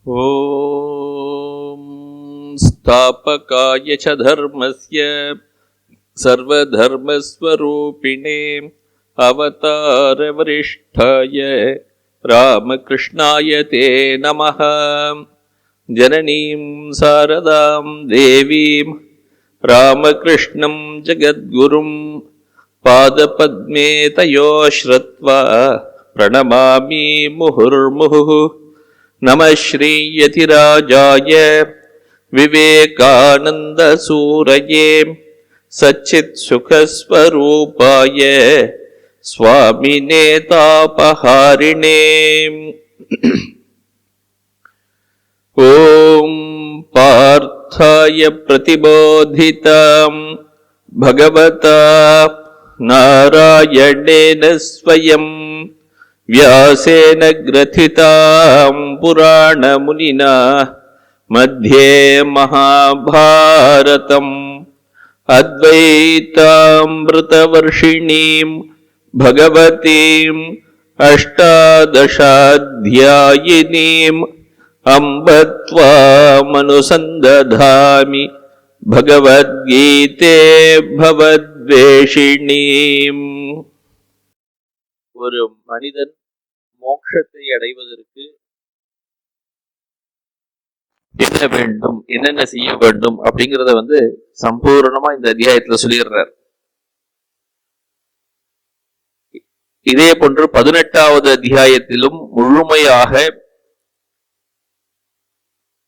ஓம் ஸ்தாபகாய ச தர்மஸ்ய சர்வதர்மஸ்வரூபிணே அவதார வரிஷ்டாய ராமகிருஷ்ணாய தே நமஹ. ஜனனீம் சாரதாம் தேவீம் ராமகிருஷ்ணம் ஜகத்குரும் பாதபத்மே தயோ ஸ்ருத்வா பிரணமாமி முहुर्मुहुः. நம ஸ்ரீயதிராஜாய விவேகானந்தசூரயே சச்சித் சுகஸ்வரூபாய ஸ்வாமினே தாபஹாரிணே. ஓம் பார்த்தாய பிரதிபோதிதாம் பகவதா நாராயணேன ஸ்வயம் வியாசேன கிரதிதாம் புராணமுனினா மத்யே மகாபாரதம் அத்வைதாம்ருதவர்ஷிணீம் பகவதீம் அஷ்டாதசாத்யாயினீம் அம்ப த்வாமனுசந்ததாமி பகவத்கீதே பவத்வேஷிணீம். ஒரு மனிதன் மோட்சத்தை அடைவதற்கு என்ன வேண்டும், என்னென்ன செய்ய வேண்டும் அப்படிங்கிறத சம்பூர்ணமா இந்த அத்தியாயத்துல சொல்லிடுறார். இதே போன்று 18வது அத்தியாயத்திலும் முழுமையாக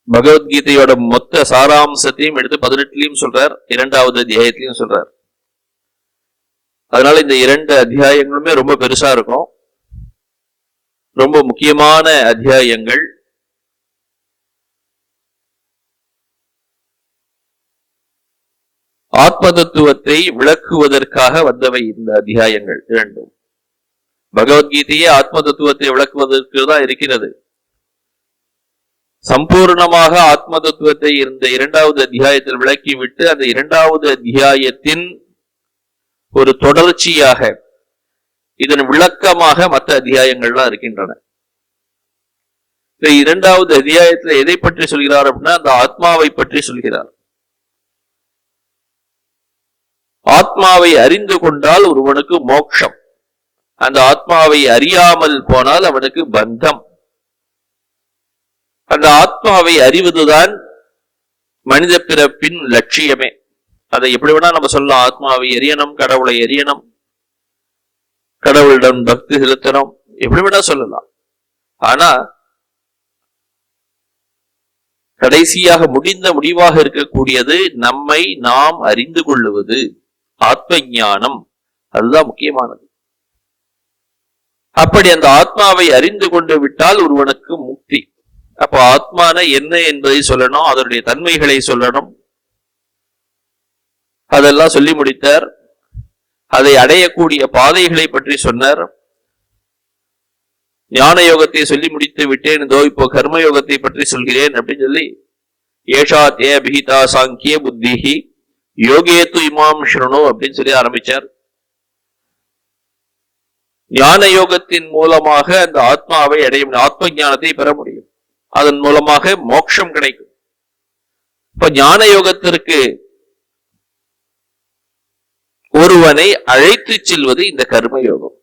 பகவத்கீதையோட மொத்த சாராம்சத்தையும் எடுத்து 18லயும் சொல்றார், 2வது அத்தியாயத்திலையும் சொல்றார். அதனால இந்த 2 அத்தியாயங்களுமே ரொம்ப பெருசா இருக்கும், ரொம்ப முக்கியமான அத்தியாயங்கள். ஆத்ம தத்துவத்தை விளக்குவதற்காக வந்தவை இந்த அத்தியாயங்கள் 2. பகவத்கீதையே ஆத்ம தத்துவத்தை விளக்குவதற்கு தான் இருக்கிறது. சம்பூர்ணமாக ஆத்ம தத்துவத்தை இந்த 2வது அத்தியாயத்தில் விளக்கிவிட்டு அந்த 2வது அத்தியாயத்தின் ஒரு தொடர்ச்சியாக இதன் விளக்கமாக மற்ற அத்தியாயங்கள்லாம் இருக்கின்றன. 2வது அத்தியாயத்தில் எதை பற்றி சொல்கிறார் அப்படின்னா அந்த ஆத்மாவை பற்றி சொல்கிறார். ஆத்மாவை அறிந்து கொண்டால் ஒருவனுக்கு மோட்சம், அந்த ஆத்மாவை அறியாமல் போனால் அவனுக்கு பந்தம். அந்த ஆத்மாவை அறிவதுதான் மனித பிறப்பின் லட்சியமே. அதை எப்படி வேணா நம்ம சொல்லலாம், ஆத்மாவை எரியணும், கடவுளை எரியணும், கடவுளிடம் பக்தி செலுத்தணும், எப்படி வேணா சொல்லலாம். ஆனா கடைசியாக முடிவாக இருக்கக்கூடியது நம்மை நாம் அறிந்து கொள்ளுவது, ஆத்ம ஞானம். அதுதான் முக்கியமானது. அப்படி அந்த ஆத்மாவை அறிந்து கொண்டு விட்டால் ஒருவனுக்கு முக்தி. அப்ப ஆத்மான என்ன என்பதை சொல்லணும், அதனுடைய தன்மைகளை சொல்லணும். அதெல்லாம் சொல்லி முடித்தார். அதை அடையக்கூடிய பாதைகளை பற்றி சொன்னார். ஞான யோகத்தை சொல்லி முடித்து விட்டேன், இதோ இப்போ கர்மயோகத்தை பற்றி சொல்கிறேன் அப்படின்னு சொல்லி ஏஷா தே அபிஹிதா சாங்கிய புத்திஹி யோகேத்து இமாம் ஸ்ருணு அப்படின்னு சொல்லி ஆரம்பிச்சார். ஞான யோகத்தின் மூலமாக அந்த ஆத்மாவை அடைய முடியும், ஆத்ம ஞானத்தை பெற முடியும், அதன் மூலமாக மோட்சம் கிடைக்கும். இப்ப ஞான யோகத்திற்கு ஒருவனை அழைத்து செல்வது இந்த கர்மயோகம்.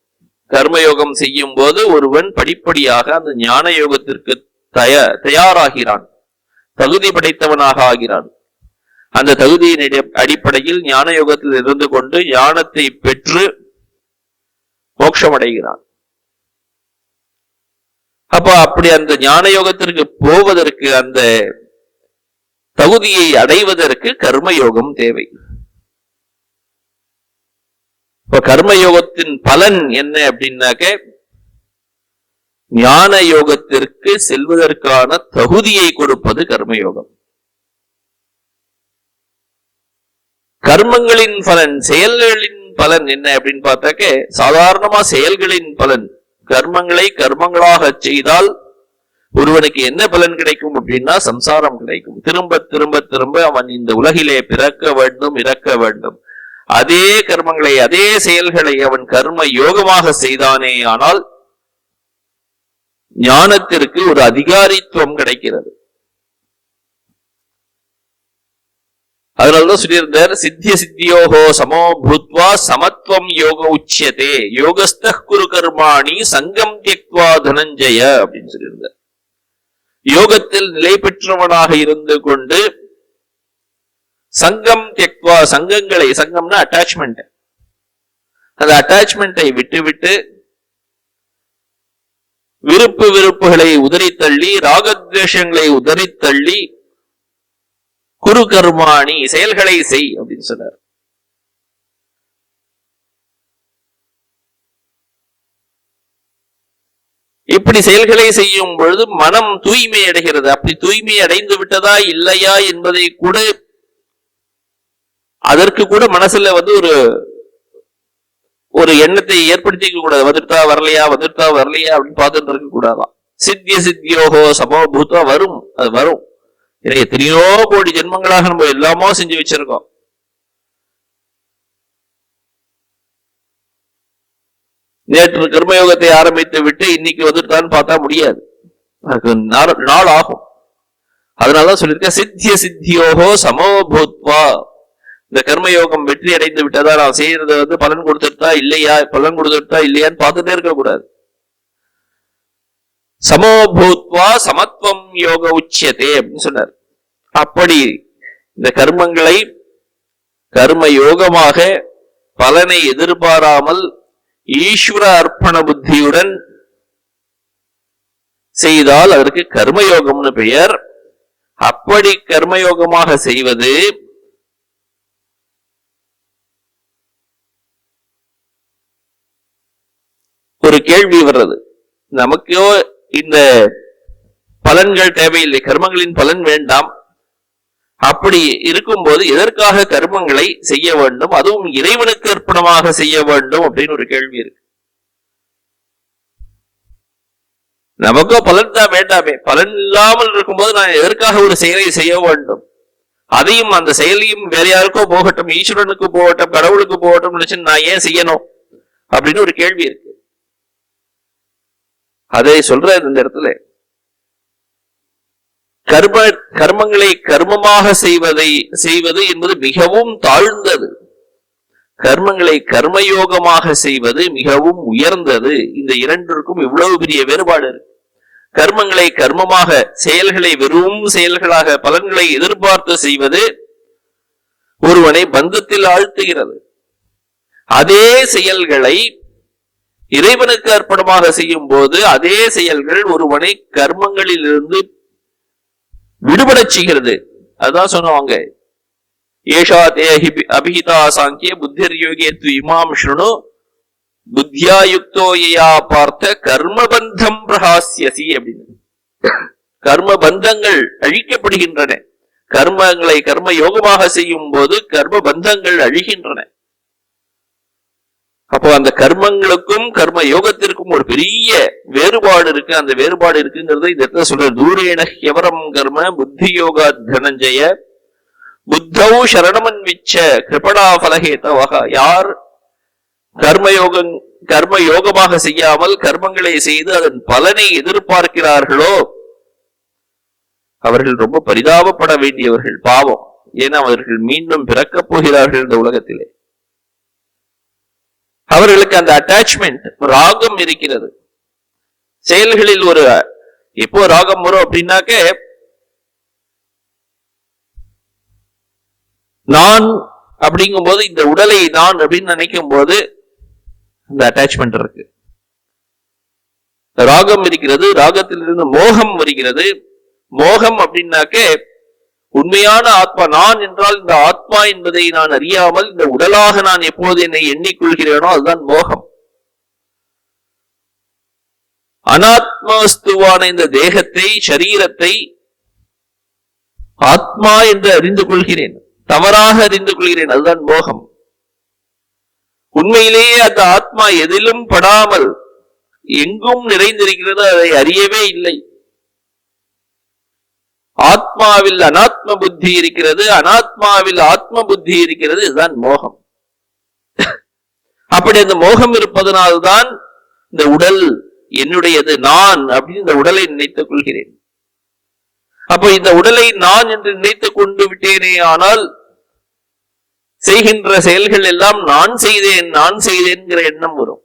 கர்மயோகம் செய்யும் போது ஒருவன் படிப்படியாக அந்த ஞான யோகத்திற்கு தயாராகிறான், தகுதி படைத்தவனாக ஆகிறான். அந்த தகுதியின் அடிப்படையில் ஞான யோகத்தில் இருந்து கொண்டு ஞானத்தை பெற்று மோட்சம் அடைகிறான். அப்ப அப்படி அந்த ஞான யோகத்திற்கு போவதற்கு, அந்த தகுதியை அடைவதற்கு கர்மயோகம் தேவை. இப்ப கர்மயோகத்தின் பலன் என்ன அப்படின்னாக்க, ஞான யோகத்திற்கு செல்வதற்கான தகுதியை கொடுப்பது கர்மயோகம். கர்மங்களின் பலன், செயல்களின் பலன் என்ன அப்படின்னு பார்த்தாக்க, சாதாரணமா செயல்களின் பலன், கர்மங்களை கர்மங்களாக செய்தால் ஒருவனுக்கு என்ன பலன் கிடைக்கும் அப்படின்னா சம்சாரம் கிடைக்கும். திரும்ப திரும்ப திரும்ப அவன் இந்த உலகிலே பிறக்க வேண்டும், இறக்க வேண்டும். அதே கர்மங்களை, அதே செயல்களை அவன் கர்ம யோகமாக செய்தானே ஆனால் ஞானத்திற்கு ஒரு அதிகாரித்துவம் கிடைக்கிறது. அதனாலதான் சொல்லியிருந்தார், சித்திய சித்தியோகோ சமோ பூத்வா சமத்துவம் யோக உச்சியதே யோகஸ்த குரு கர்மாணி சங்கம் தியக்வா தனஞ்சய அப்படின்னு சொல்லியிருந்தார். யோகத்தில் நிலை பெற்றவனாக இருந்து கொண்டு சங்கம் தியக்வா, சங்கங்களை, சங்கம்னா அட்டாச்மெண்ட், அந்த அட்டாச்மெண்டை விட்டுவிட்டு விருப்பு வெறுப்புகளை உதறித்தள்ளி ராகத்வேஷங்களை உதறித்தள்ளி குரு கர்மாணி செயல்களை செய் அப்படின்னு சொன்னார். இப்படி செயல்களை செய்யும் பொழுது மனம் தூய்மை அடைகிறது. அப்படி தூய்மை அடைந்து விட்டதா இல்லையா என்பதை கூட, அதற்கு கூட மனசுல ஒரு எண்ணத்தை ஏற்படுத்திக்க கூடாது. வந்துட்டா வரலையா அப்படின்னு பார்த்துட்டு இருக்க கூடாதான். சித்திய சித்தியோகோ சமோபூத்தா வரும், அது வரும். எத்தனையோ கோடி ஜென்மங்களாக நம்ம எல்லாமோ செஞ்சு வச்சிருக்கோம். நேற்று கர்மயோகத்தை ஆரம்பித்து விட்டு இன்னைக்கு வந்துட்டான்னு பார்த்தா முடியாது, அதுக்கு நாள் ஆகும். அதனாலதான் சொல்லியிருக்கேன், சித்திய சித்தியோகோ சமோபூத்வா. இந்த கர்மயோகம் வெற்றி அடைந்து விட்டதா, நான் செய்யறது பலன் கொடுத்துட்டா இல்லையான்னு பார்த்துட்டே இருக்க கூடாது. சமோபூத்வா சமத்துவம் யோக உச்சியதே அப்படின்னு சொன்னார். அப்படி இந்த கர்மங்களை கர்ம யோகமாக பலனை எதிர்பாராமல் ஈஸ்வர அர்ப்பண புத்தியுடன் செய்தால் அதற்கு கர்மயோகம்னு பெயர். அப்படி கர்மயோகமாக செய்வது ஒரு கேள்வி வர்றது, நமக்கோ இந்த பலன்கள் தேவையில்லை, கர்மங்களின் பலன் வேண்டாம். அப்படி இருக்கும்போது எதற்காக கர்மங்களை செய்ய வேண்டும், அதுவும் இறைவனுக்கு அர்ப்பணமாக செய்ய வேண்டும் அப்படின்னு ஒரு கேள்வி இருக்கு. நமக்கோ பலன் தான் வேண்டாமே, பலன் இல்லாமல் இருக்கும்போது நான் எதற்காக ஒரு செயலை செய்ய வேண்டும், அதையும் அந்த செயலையும் வேற யாருக்கோ போகட்டும், ஈஸ்வரனுக்கு போகட்டும், கடவுளுக்கு போகட்டும் நினைச்சு நான் ஏன் செய்யணும் அப்படின்னு ஒரு கேள்வி இருக்கு. அதை சொல்ற இந்த இடத்துல கர்மங்களை கர்மமாக செய்வது என்பது மிகவும் தாழ்ந்தது, கர்மங்களை கர்மயோகமாக செய்வது மிகவும் உயர்ந்தது. இந்த இரண்டிற்கும் இவ்வளவு பெரிய வேறுபாடு இருக்கு. கர்மங்களை கர்மமாக, செயல்களை வெறும் செயல்களாக பலன்களை எதிர்பார்த்து செய்வது ஒருவனை பந்தத்தில் ஆழ்த்துகிறது. அதே செயல்களை இறைவனுக்கு அர்ப்பணமாக செய்யும் போது அதே செயல்கள் ஒருவனை கர்மங்களில் இருந்து விடுபட செய்கிறது. அதுதான் சொன்னவங்க, ஏஷா தே அபிஹிதா சாங்கிய புத்திர் யோகே இமாம் ஸ்ருணு புத்தியா யுக்தோ யா பார்த்த கர்மபந்தம் பிரஹாஸ்யசி அப்படின்னு. கர்ம பந்தங்கள் அழிக்கப்படுகின்றன. கர்மங்களை கர்ம யோகமாக செய்யும் போது கர்ம பந்தங்கள் அழிகின்றன. அப்போ அந்த கர்மங்களுக்கும் கர்ம யோகத்திற்கும் ஒரு பெரிய வேறுபாடு இருக்கு. அந்த வேறுபாடு இருக்குங்கிறத இந்த இடத்துல சொல்ற, தூரேன ஹ்யவரம் கர்ம புத்தி யோகா தனஞ்சய புத்தௌ சரணமன்விச்ச கிருபடா பலஹேதவஹ. யார் கர்ம யோகமாக செய்யாமல் கர்மங்களை செய்து அதன் பலனை எதிர்பார்க்கிறார்களோ அவர்கள் ரொம்ப பரிதாபப்பட வேண்டியவர்கள், பாவம். ஏன்னா அவர்கள் மீண்டும் பிறக்கப் போகிறார்கள் இந்த உலகத்திலே. அவர்களுக்கு அந்த அட்டாச்மெண்ட், ராகம் இருக்கிறது. செயல்களில் ஒரு எப்போ ராகம் வரும் அப்படின்னாக்க, நான் அப்படிங்கும் போது இந்த உடலை நான் அப்படின்னு நினைக்கும் போது அந்த அட்டாச்மெண்ட் இருக்கு, ராகம் இருக்கிறது. ராகத்திலிருந்து மோகம் வருகிறது. மோகம் அப்படின்னாக்க உண்மையான ஆத்மா நான் என்றால் இந்த ஆத்மா என்பதை நான் அறியாமல் இந்த உடலாக நான் எப்போது என்னை எண்ணிக்கொள்கிறேனோ அதுதான் மோகம். அனாத்மவஸ்துவான இந்த தேகத்தை, சரீரத்தை ஆத்மா என்று அறிந்து கொள்கிறேன், தவறாக அறிந்து கொள்கிறேன், அதுதான் மோகம். உண்மையிலேயே அந்த ஆத்மா எதிலும் படாமல் எங்கும் நிறைந்திருக்கிறது, அதை அறியவே இல்லை. ஆத்மாவில் அனாத்ம புத்தி இருக்கிறது, அனாத்மாவில் ஆத்ம புத்தி இருக்கிறது, இதுதான் மோகம். அப்படி அந்த மோகம் இருப்பதனால்தான் இந்த உடல் என்னுடையது, நான் அப்படின்னு இந்த உடலை நினைத்துக் கொள்கிறேன். அப்போ இந்த உடலை நான் என்று நினைத்துக் கொண்டு விட்டேனே ஆனால் செய்கின்ற செயல்கள் எல்லாம் நான் செய்தேன்கிற எண்ணம் வரும்.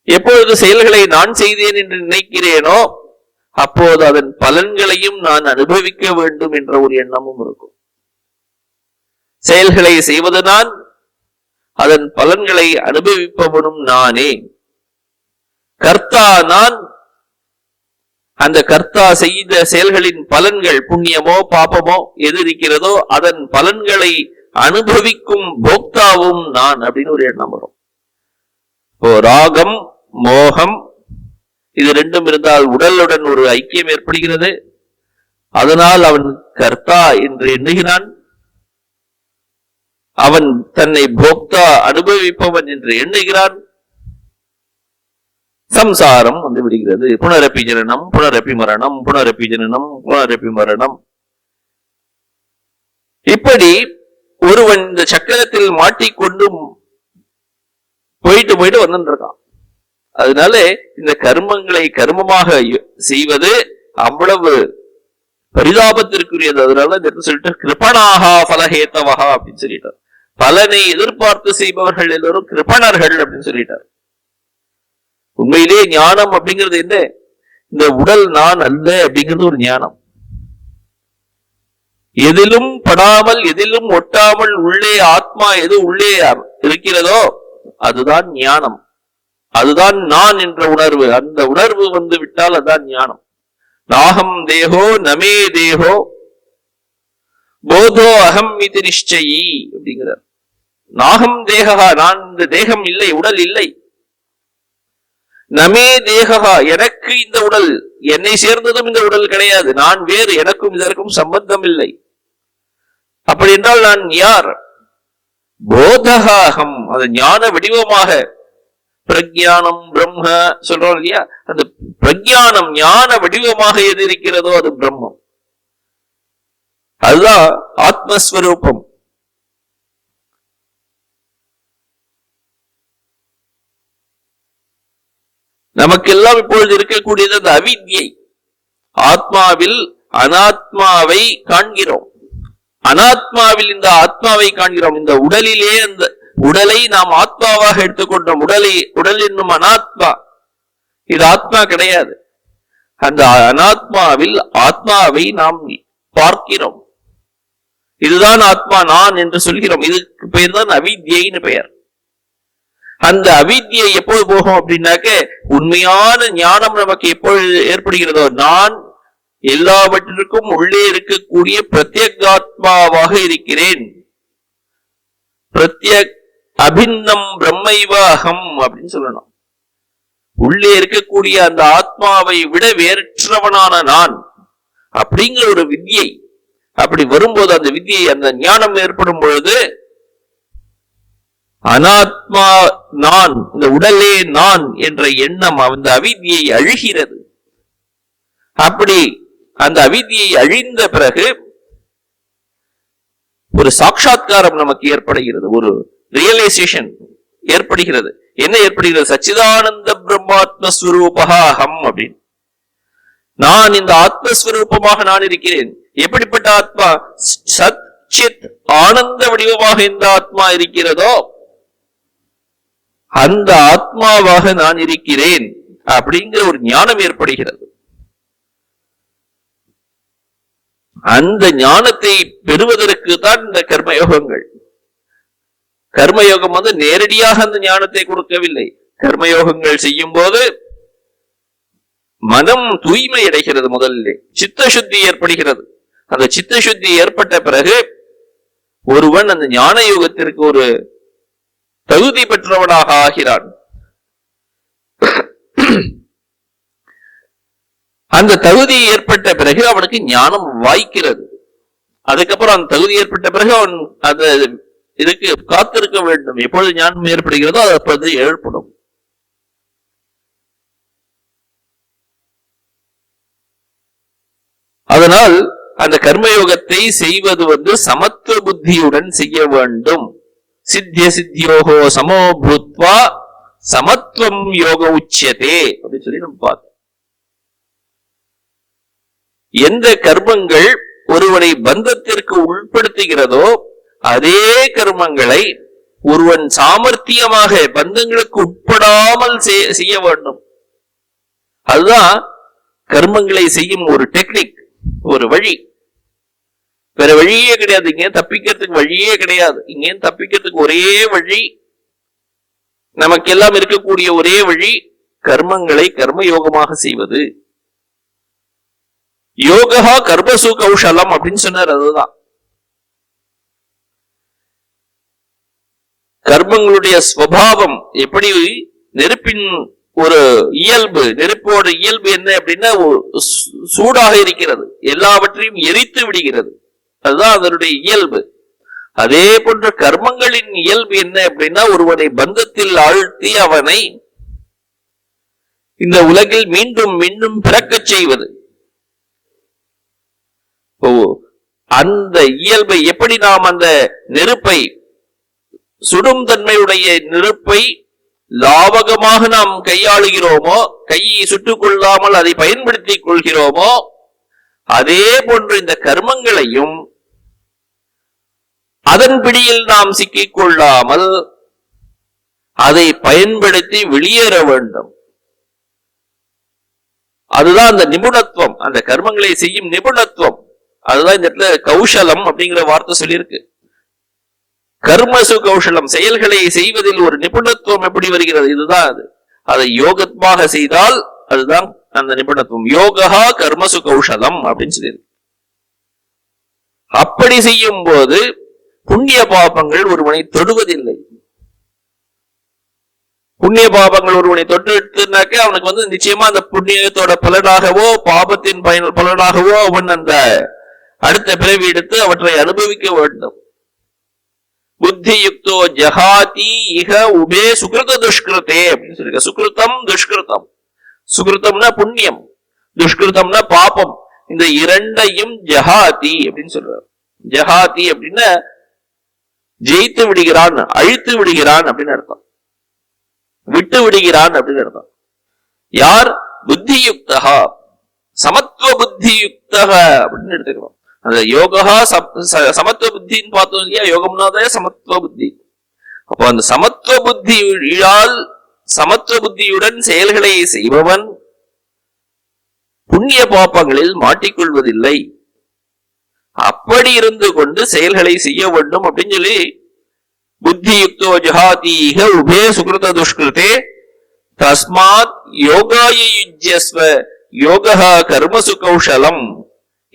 எப்பொழுது செயல்களை நான் செய்தேன் என்று நினைக்கிறேனோ அப்போது அதன் பலன்களையும் நான் அனுபவிக்க வேண்டும் என்ற ஒரு எண்ணமும் இருக்கும். செயல்களை செய்வது நான், அதன் பலன்களை அனுபவிப்பவனும் நானே. கர்த்தா நான், அந்த கர்த்தா செய்த செயல்களின் பலன்கள் புண்ணியமோ பாபமோ எது இருக்கிறதோ அதன் பலன்களை அனுபவிக்கும் போக்தாவும் நான் அப்படின்னு ஒரு எண்ணம் வரும். ராகம் மோகம் இது ரெண்டும் இருந்தால் உடலுடன் ஒரு ஐக்கியம் ஏற்படுகிறது. அதனால் அவன் கர்த்தா என்று எண்ணுகிறான். அவன் தன்னை போக்தா அனுபவிப்பவன் என்று எண்ணுகிறான். சம்சாரம் வந்து விடுகிறது. புனரப்பி ஜனனம் புனரப்பி மரணம், புனரப்பி ஜனனம் புனரப்பி மரணம். இப்படி ஒருவன் இந்த சக்கரத்தில் மாட்டிக்கொண்டு போயிட்டு வந்துட்டு இருக்கான். அதனால இந்த கர்மங்களை கர்மமாக செய்வது அவ்வளவு பரிதாபத்திற்குரியது. அதனால சொல்லிட்டு கிருபணாகா பலஹேத்தவகா அப்படின்னு சொல்லிட்டார். பலனை எதிர்பார்த்து செய்பவர்கள் எல்லோரும் கிருபணர்கள் அப்படின்னு சொல்லிட்டார். உண்மையிலே ஞானம் அப்படிங்கிறது என்ன? இந்த உடல் நான் அல்ல அப்படிங்கிறது ஒரு ஞானம். எதிலும் படாமல் எதிலும் ஒட்டாமல் உள்ளே ஆத்மா எது உள்ளே இருக்கிறதோ அதுதான் ஞானம். அதுதான் நான் என்ற உணர்வு. அந்த உணர்வு வந்து விட்டால் அதுதான் ஞானம். நாகம் தேகோ நமே தேகோ போதோ அகம் இது நிச்சயி அப்படிங்கிறார். நாகம் தேகா, நான் இந்த தேகம் இல்லை, உடல் இல்லை. நமே தேகா, எனக்கு இந்த உடல், என்னை சேர்ந்ததும் இந்த உடல் கிடையாது. நான் வேறு, எனக்கும் இதற்கும் சம்பந்தம் இல்லை. அப்படி என்றால் நான் யார்? போதகாகம், அது ஞான வடிவமாக பிரக்ஞானம் பிரம்ம சொல்றோம் இல்லையா, அந்த பிரக்ஞானம் ஞான வடிவமாக எது இருக்கிறதோ அது பிரம்மம். அதுதான் ஆத்மஸ்வரூபம். நமக்கெல்லாம் இப்பொழுது இருக்கக்கூடியது அந்த அவித்யை. ஆத்மாவில் அனாத்மாவை காண்கிறோம். அனாத்மாவில் இந்த ஆத்மாவை காண்கிறோம். இந்த உடலிலே அந்த உடலை நாம் ஆத்மாவாக எடுத்துக்கொண்டோம். உடல் என்னும் அனாத்மா, இது ஆத்மா கிடையாது. அந்த அனாத்மாவில் ஆத்மாவை நாம் பார்க்கிறோம். இதுதான் ஆத்மா, நான் என்று சொல்கிறோம். இதுக்கு பெயர் தான் அவித்யைன்னு பெயர். அந்த அவித்யை எப்போது போகும் அப்படின்னாக்க, உண்மையான ஞானம் நமக்கு எப்பொழுது ஏற்படுகிறதோ, நான் எல்லாவற்றிற்கும் உள்ளே இருக்கக்கூடிய பிரத்யேகாத்மாவாக இருக்கிறேன், பிரத்யேக் அபின்னம் பிரம்மைவ அகம் அப்படின்னு சொல்லணும். உள்ளே இருக்கக்கூடிய அந்த ஆத்மாவை விட வேறற்றவனான நான் அப்படிங்கிற ஒரு வித்யை. அப்படி வரும்போது அந்த வித்யை, அந்த ஞானம் ஏற்படும் பொழுது அனாத்மா நான், இந்த உடலே நான் என்ற எண்ணம் அந்த அவித்யை அழிகிறது. அப்படி அந்த அவித்யை அழிந்த பிறகு ஒரு சாட்சாத்காரம் நமக்கு ஏற்படுகிறது, ஒரு ரியலைசேஷன் ஏற்படுகிறது. என்ன ஏற்படுகிறது? சச்சிதானந்த பிரம்மாத்மஸ்வரூபா அகம் அப்படின்னு. நான் இந்த ஆத்மஸ்வரூபமாக நான் இருக்கிறேன். எப்படிப்பட்ட ஆத்மா? சத் சித் ஆனந்த வடிவமாக எந்த ஆத்மா இருக்கிறதோ அந்த ஆத்மாவாக நான் இருக்கிறேன் அப்படிங்கிற ஒரு ஞானம் ஏற்படுகிறது. அந்த ஞானத்தை பெறுவதற்கு தான் இந்த கர்மயோகங்கள். கர்மயோகம் வந்து நேரடியாக அந்த ஞானத்தை கொடுக்கவில்லை. கர்மயோகங்கள் செய்யும் போது மனம் தூய்மை அடைகிறது. முதலிலே சித்த சுத்தி ஏற்படுகிறது. அந்த சித்த சுத்தி ஏற்பட்ட பிறகு ஒருவன் அந்த ஞான யோகத்திற்கு ஒரு தகுதி பெற்றவனாக ஆகிறான். அந்த தகுதி ஏற்பட்ட பிறகு அவனுக்கு ஞானம் வாய்க்கிறது. அதுக்கப்புறம் அந்த தகுதி ஏற்பட்ட பிறகு அவன் அந்த இதுக்கு காத்திருக்க வேண்டும். எப்பொழுது ஞானம் ஏற்படுகிறதோ அது அப்போது ஏற்படும். அதனால் அந்த கர்மயோகத்தை செய்வது வந்து சமத்துவ புத்தியுடன் செய்ய வேண்டும். சித்திய சித்தியோகோ சமோ பூத்வா சமத்துவம் யோக உச்சியதே அப்படின்னு சொல்லி நம்ம பார்த்தோம். எந்த கர்மங்கள் ஒருவனை பந்தத்திற்கு உட்படுத்துகிறதோ அதே கர்மங்களை ஒருவன் சாமர்த்தியமாக பந்தங்களுக்கு உட்படாமல் செய்ய வேண்டும். அதுதான் கர்மங்களை செய்யும் ஒரு டெக்னிக், ஒரு வழி. வேற வழியே கிடையாது. இங்க தப்பிக்கிறதுக்கு வழியே கிடையாது. இங்க தப்பிக்கிறதுக்கு ஒரே வழி, நமக்கெல்லாம் இருக்கக்கூடிய ஒரே வழி, கர்மங்களை கர்மயோகமாக செய்வது. யோகா கர்மசு கௌஷலம் அப்படின்னு சொன்னார். அதுதான் கர்மங்களுடைய ஸ்வபாவம். எப்படி நெருப்பின் ஒரு இயல்பு, நெருப்போட இயல்பு என்ன அப்படின்னா சூடாக இருக்கிறது, எல்லாவற்றையும் எரித்து விடுகிறது. அதுதான் அதனுடைய இயல்பு. அதே போன்ற கர்மங்களின் இயல்பு என்ன அப்படின்னா ஒருவனை பந்தத்தில் ஆழ்த்தி அவனை இந்த உலகில் மீண்டும் மீண்டும் பிறக்கச் செய்வது. அந்த இயல்பை எப்படி நாம் அந்த நெருப்பை, சுடும் தன்மையுடைய நெருப்பை லாவகமாக நாம் கையாளுகிறோமோ, கையை சுட்டுக் கொள்ளாமல் அதை பயன்படுத்திக் கொள்கிறோமோ, அதே போன்று இந்த கர்மங்களையும் அதன் பிடியில் நாம் சிக்கிக் கொள்ளாமல் அதை பயன்படுத்தி வெளியேற வேண்டும். அதுதான் அந்த நிபுணத்துவம், அந்த கர்மங்களை செய்யும் நிபுணத்துவம். அதுதான் இந்த இடத்துல கௌஷலம் அப்படிங்கிற வார்த்தை சொல்லியிருக்கு. கர்மசு கௌஷலம், செயல்களை செய்வதில் ஒரு நிபுணத்துவம் எப்படி வருகிறது, இதுதான் அது. அதை யோகமாக செய்தால் அதுதான் அந்த நிபுணத்துவம். யோகா கர்மசு கௌஷலம் அப்படின்னு சொல்லியிருக்கு. அப்படி செய்யும் போது புண்ணிய பாபங்கள் ஒருவனை தொடுவதில்லை. புண்ணிய பாபங்கள் ஒருவனை தொட்டு எடுத்துனாக்க அவனுக்கு நிச்சயமா அந்த புண்ணியத்தோட பலனாகவோ பாபத்தின் பலனாகவோ அவன் அந்த அடுத்த பிறவி எடுத்து அவற்றை அனுபவிக்க வேண்டும். புத்தி யுக்தோ ஜஹாதி இஹ உபே சுகிருத துஷ்கிருதே அப்படின்னு சொல்லிருக்க. சுகிருத்தம் துஷ்கிருதம். சுகிருத்தம்னா புண்ணியம், துஷ்கிருதம்னா பாபம். இந்த இரண்டையும் ஜஹாதி அப்படின்னு சொல்றார். ஜஹாதி அப்படின்னா ஜெயித்து விடுகிறான், அழித்து விடுகிறான் அப்படின்னு அர்த்தம், விட்டு விடுகிறான் அப்படின்னு அர்த்தம். யார்? புத்தி யுக்தா, சமத்துவ புத்தி யுக்தா அப்படின்னு எடுத்துக்கிறோம். அந்த யோகா சமத்துவ புத்தின்னு பார்த்தோம் இல்லையா? யோகம்னாதே சமத்துவ புத்தி. அப்போ அந்த சமத்துவ புத்தியால், சமத்துவ புத்தியுடன் செயல்களை செய்பவன் புண்ணிய பாப்பங்களில் மாட்டிக்கொள்வதில்லை. அப்படி இருந்து கொண்டு செயல்களை செய்ய வேண்டும் அப்படின்னு சொல்லி புத்தி யுக்தோ ஜஹாதீஹ உபே சுகிருத துஷ்கிருதே தஸ்மாத் யோகாய யுஜ்யஸ்வ யோகா கர்மசு கௌஷலம்.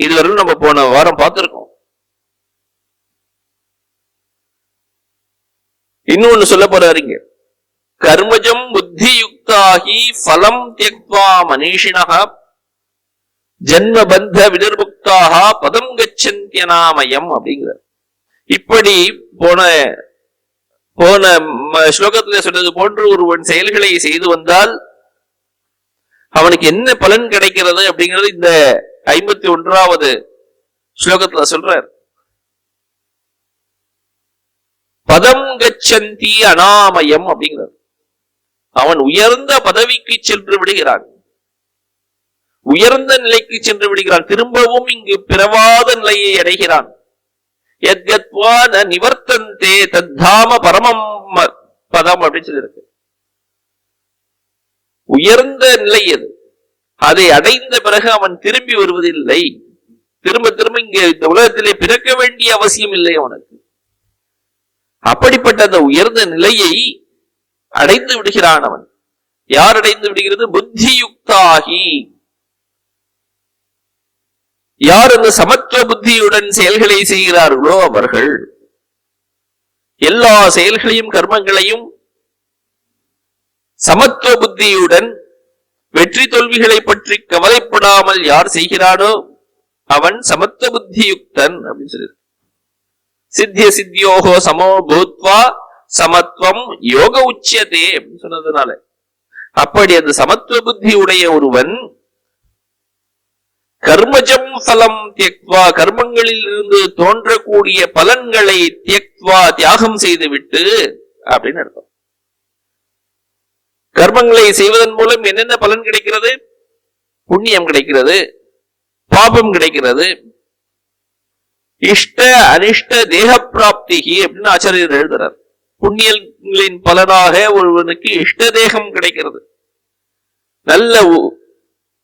இதுவரை நம்ம போன வாரம் பார்த்திருக்கோம். இன்னொன்னு சொல்ல போறாருங்க. கர்மஜம் புத்தி யுக்தாகி பலம் தியக்த்வா மனிஷினஹ ஜன்ம பந்த வினிர்முக்தாக பதம் கச்சந்தியநாமயம் அப்படிங்கிறார். இப்படி போன ஸ்லோகத்துல சொன்னது போன்று ஒருவன் செயல்களை செய்து வந்தால் அவனுக்கு என்ன பலன் கிடைக்கிறது அப்படிங்கிறது இந்த 51வது ஸ்லோகத்துல சொல்றார். பதம் கச்சந்தி அநாமயம் அப்படிங்கிறார். அவன் உயர்ந்த பதவிக்கு சென்று விடுகிறான், உயர்ந்த நிலைக்கு சென்று விடுகிறான், திரும்பவும் இங்கு பிறவாத நிலையை அடைகிறான். நிவர்த்தந்தே தத்தாம பரமம் பதம் அப்படின்னு சொல்லியிருக்கு. உயர்ந்த நிலை அது. அதை அடைந்த பிறகு அவன் திரும்பி வருவதில்லை. திரும்ப திரும்ப இங்க இந்த உலகத்திலே பிறக்க வேண்டிய அவசியம் இல்லை அவனுக்கு. அப்படிப்பட்ட அந்த உயர்ந்த நிலையை அடைந்து விடுகிறான் அவன். யார் அடைந்து விடுகிறது? புத்தி யுக்தாகி. யார் அந்த சமத்துவ புத்தியுடன் செயல்களை செய்கிறார்களோ அவர்கள் எல்லா செயல்களையும் கர்மங்களையும் சமத்துவ புத்தியுடன் வெற்றி தோல்விகளை பற்றி கவலைப்படாமல் யார் செய்கிறானோ அவன் சமத்துவ புத்தியுக்தன் அப்படின்னு சொல்லி. சித்திய சித்தியோகோ சமோ பூத்வா சமத்துவம் யோக உச்சியதே அப்படின்னு சொன்னதுனால அப்படி அந்த சமத்துவ புத்தி உடைய ஒருவன் கர்மஜம் பலம் தியக்வா, கர்மங்களில் இருந்து தோன்றக்கூடிய பலன்களை தியக்வா, தியாகம் செய்து விட்டு அப்படின்னு அர்த்தம். கர்மங்களை செய்வதன் மூலம் என்னென்ன பலன் கிடைக்கிறது? புண்ணியம் கிடைக்கிறது, பாபம் கிடைக்கிறது, இஷ்ட அனிஷ்ட தேக பிராப்தி அப்படின்னு ஆச்சாரியர் எழுதுறார். புண்ணியங்களின் பலனாக ஒருவனுக்கு இஷ்ட தேகம் கிடைக்கிறது, நல்ல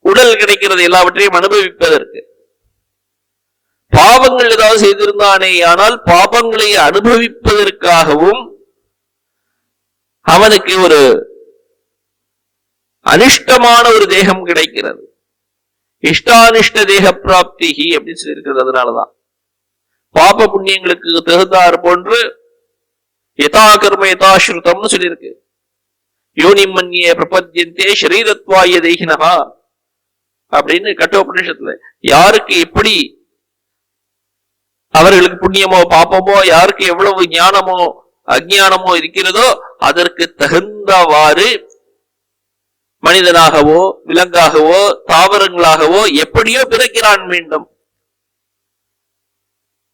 உடல் கிடைக்கிறது, எல்லாவற்றையும் அனுபவிப்பதற்கு. பாவங்கள் ஏதாவது செய்திருந்தானே ஆனால் பாவங்களை அனுபவிப்பதற்காகவும் அவனுக்கு ஒரு அனிஷ்டமான ஒரு தேகம் கிடைக்கிறது. இஷ்டானிஷ்ட தேக பிராப்தி அப்படின்னு சொல்லி இருக்கிறது. அதனாலதான் பாப புண்ணியங்களுக்கு தகுந்தார் போன்று யதா கர்ம யதாஸ்ருதம்னு சொல்லியிருக்கு. யோனிம் மன்யே பிரபத்யந்தே ஷரீரத்வாய தேகினஹா அப்படின்னு கட்டோபனிஷத்துல யாருக்கு எப்படி அவர்களுக்கு புண்ணியமோ பாப்பமோ, யாருக்கு எவ்வளவு ஞானமோ அஜ்ஞானமோ இருக்கிறதோ அதற்கு தகுந்தவாறு மனிதனாகவோ விலங்காகவோ தாவரங்களாகவோ எப்படியோ பிறக்கிறான் மீண்டும்.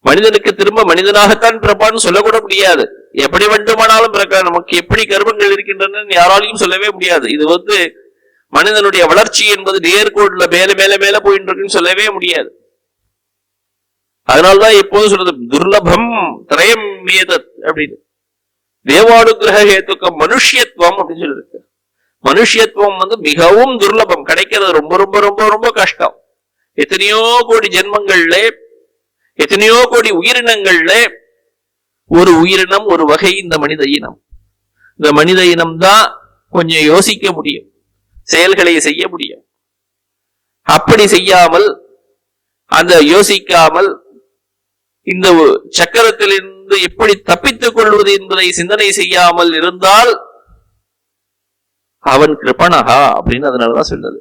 மனிதனுக்கு திரும்ப மனிதனாகத்தான் பிறப்பான்னு சொல்லக்கூட முடியாது. எப்படி வேண்டுமானாலும் பிறக்க, நமக்கு எப்படி கர்மங்கள் இருக்கின்றன யாராலையும் சொல்லவே முடியாது. இது மனிதனுடைய வளர்ச்சி என்பது நேர்கோடுல மேல மேல மேல போயிட்டு இருக்குன்னு சொல்லவே முடியாது. அதனால்தான் எப்போது சொல்றது துர்லபம் திரயம் மேதத் அப்படின்னு. தேவானுகிரக ஹேத்துக்கம் மனுஷியத்துவம் அப்படின்னு சொல்லிருக்கு. மனுஷியத்துவம் மிகவும் துர்லபம், கிடைக்கிறது ரொம்ப ரொம்ப ரொம்ப ரொம்ப கஷ்டம். எத்தனையோ கோடி ஜென்மங்கள்ல எத்தனையோ கோடி உயிரினங்கள்ல ஒரு உயிரினம் ஒரு வகை இந்த மனித இனம். இந்த மனித இனம் தான் கொஞ்சம் யோசிக்க முடியும், செயல்களை செய்ய முடியும். அப்படி செய்யாமல், அந்த யோசிக்காமல் இந்த சக்கரத்திலிருந்து எப்படி தப்பித்துக் கொள்வது என்பதை சிந்தனை செய்யாமல் இருந்தால் அவன் கிருபணகா அப்படின்னு அதனாலதான் சொல்றது.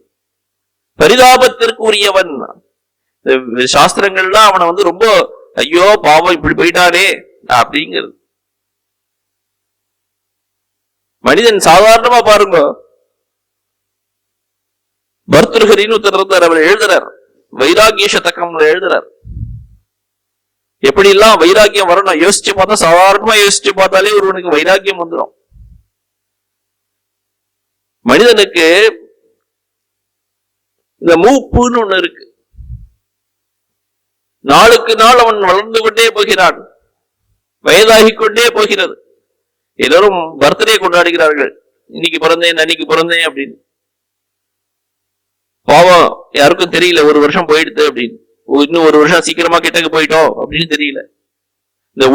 பரிதாபத்திற்கு உரியவன். சாஸ்திரங்கள்லாம் அவனை ரொம்ப ஐயோ பாவம் இப்படி போயிட்டானே அப்படிங்கிறது. மனிதன் சாதாரணமா பாருங்க, பர்தృஹரின்னு ஒருத்தர் இருந்தார், அவர் எழுதுறார், வைராகிய சதகம்ல எழுதுறார். எப்படி எல்லாம் வைராக்கியம் வரணும் யோசிச்சு பார்த்தா, சாதாரணமா யோசிச்சு பார்த்தாலே ஒருவனுக்கு வைராக்கியம் வந்துடும். மனிதனுக்கு இந்த மூப்புன்னு ஒண்ணு இருக்கு. நாளுக்கு நாள் அவன் வளர்ந்து கொண்டே போகிறான், வயதாகிக் கொண்டே போகிறது. எல்லாரும் பர்த்டே கொண்டாடுகிறார்கள், இன்னைக்கு பிறந்தேன் அன்னைக்கு பிறந்தேன் அப்படின்னு. பாவம் யாருக்கும் தெரியல ஒரு வருஷம் போயிடுது அப்படின்னு, இன்னும் ஒரு வருஷம் சீக்கிரமா கிட்டக்கு போயிட்டோம் அப்படின்னு தெரியல. இந்த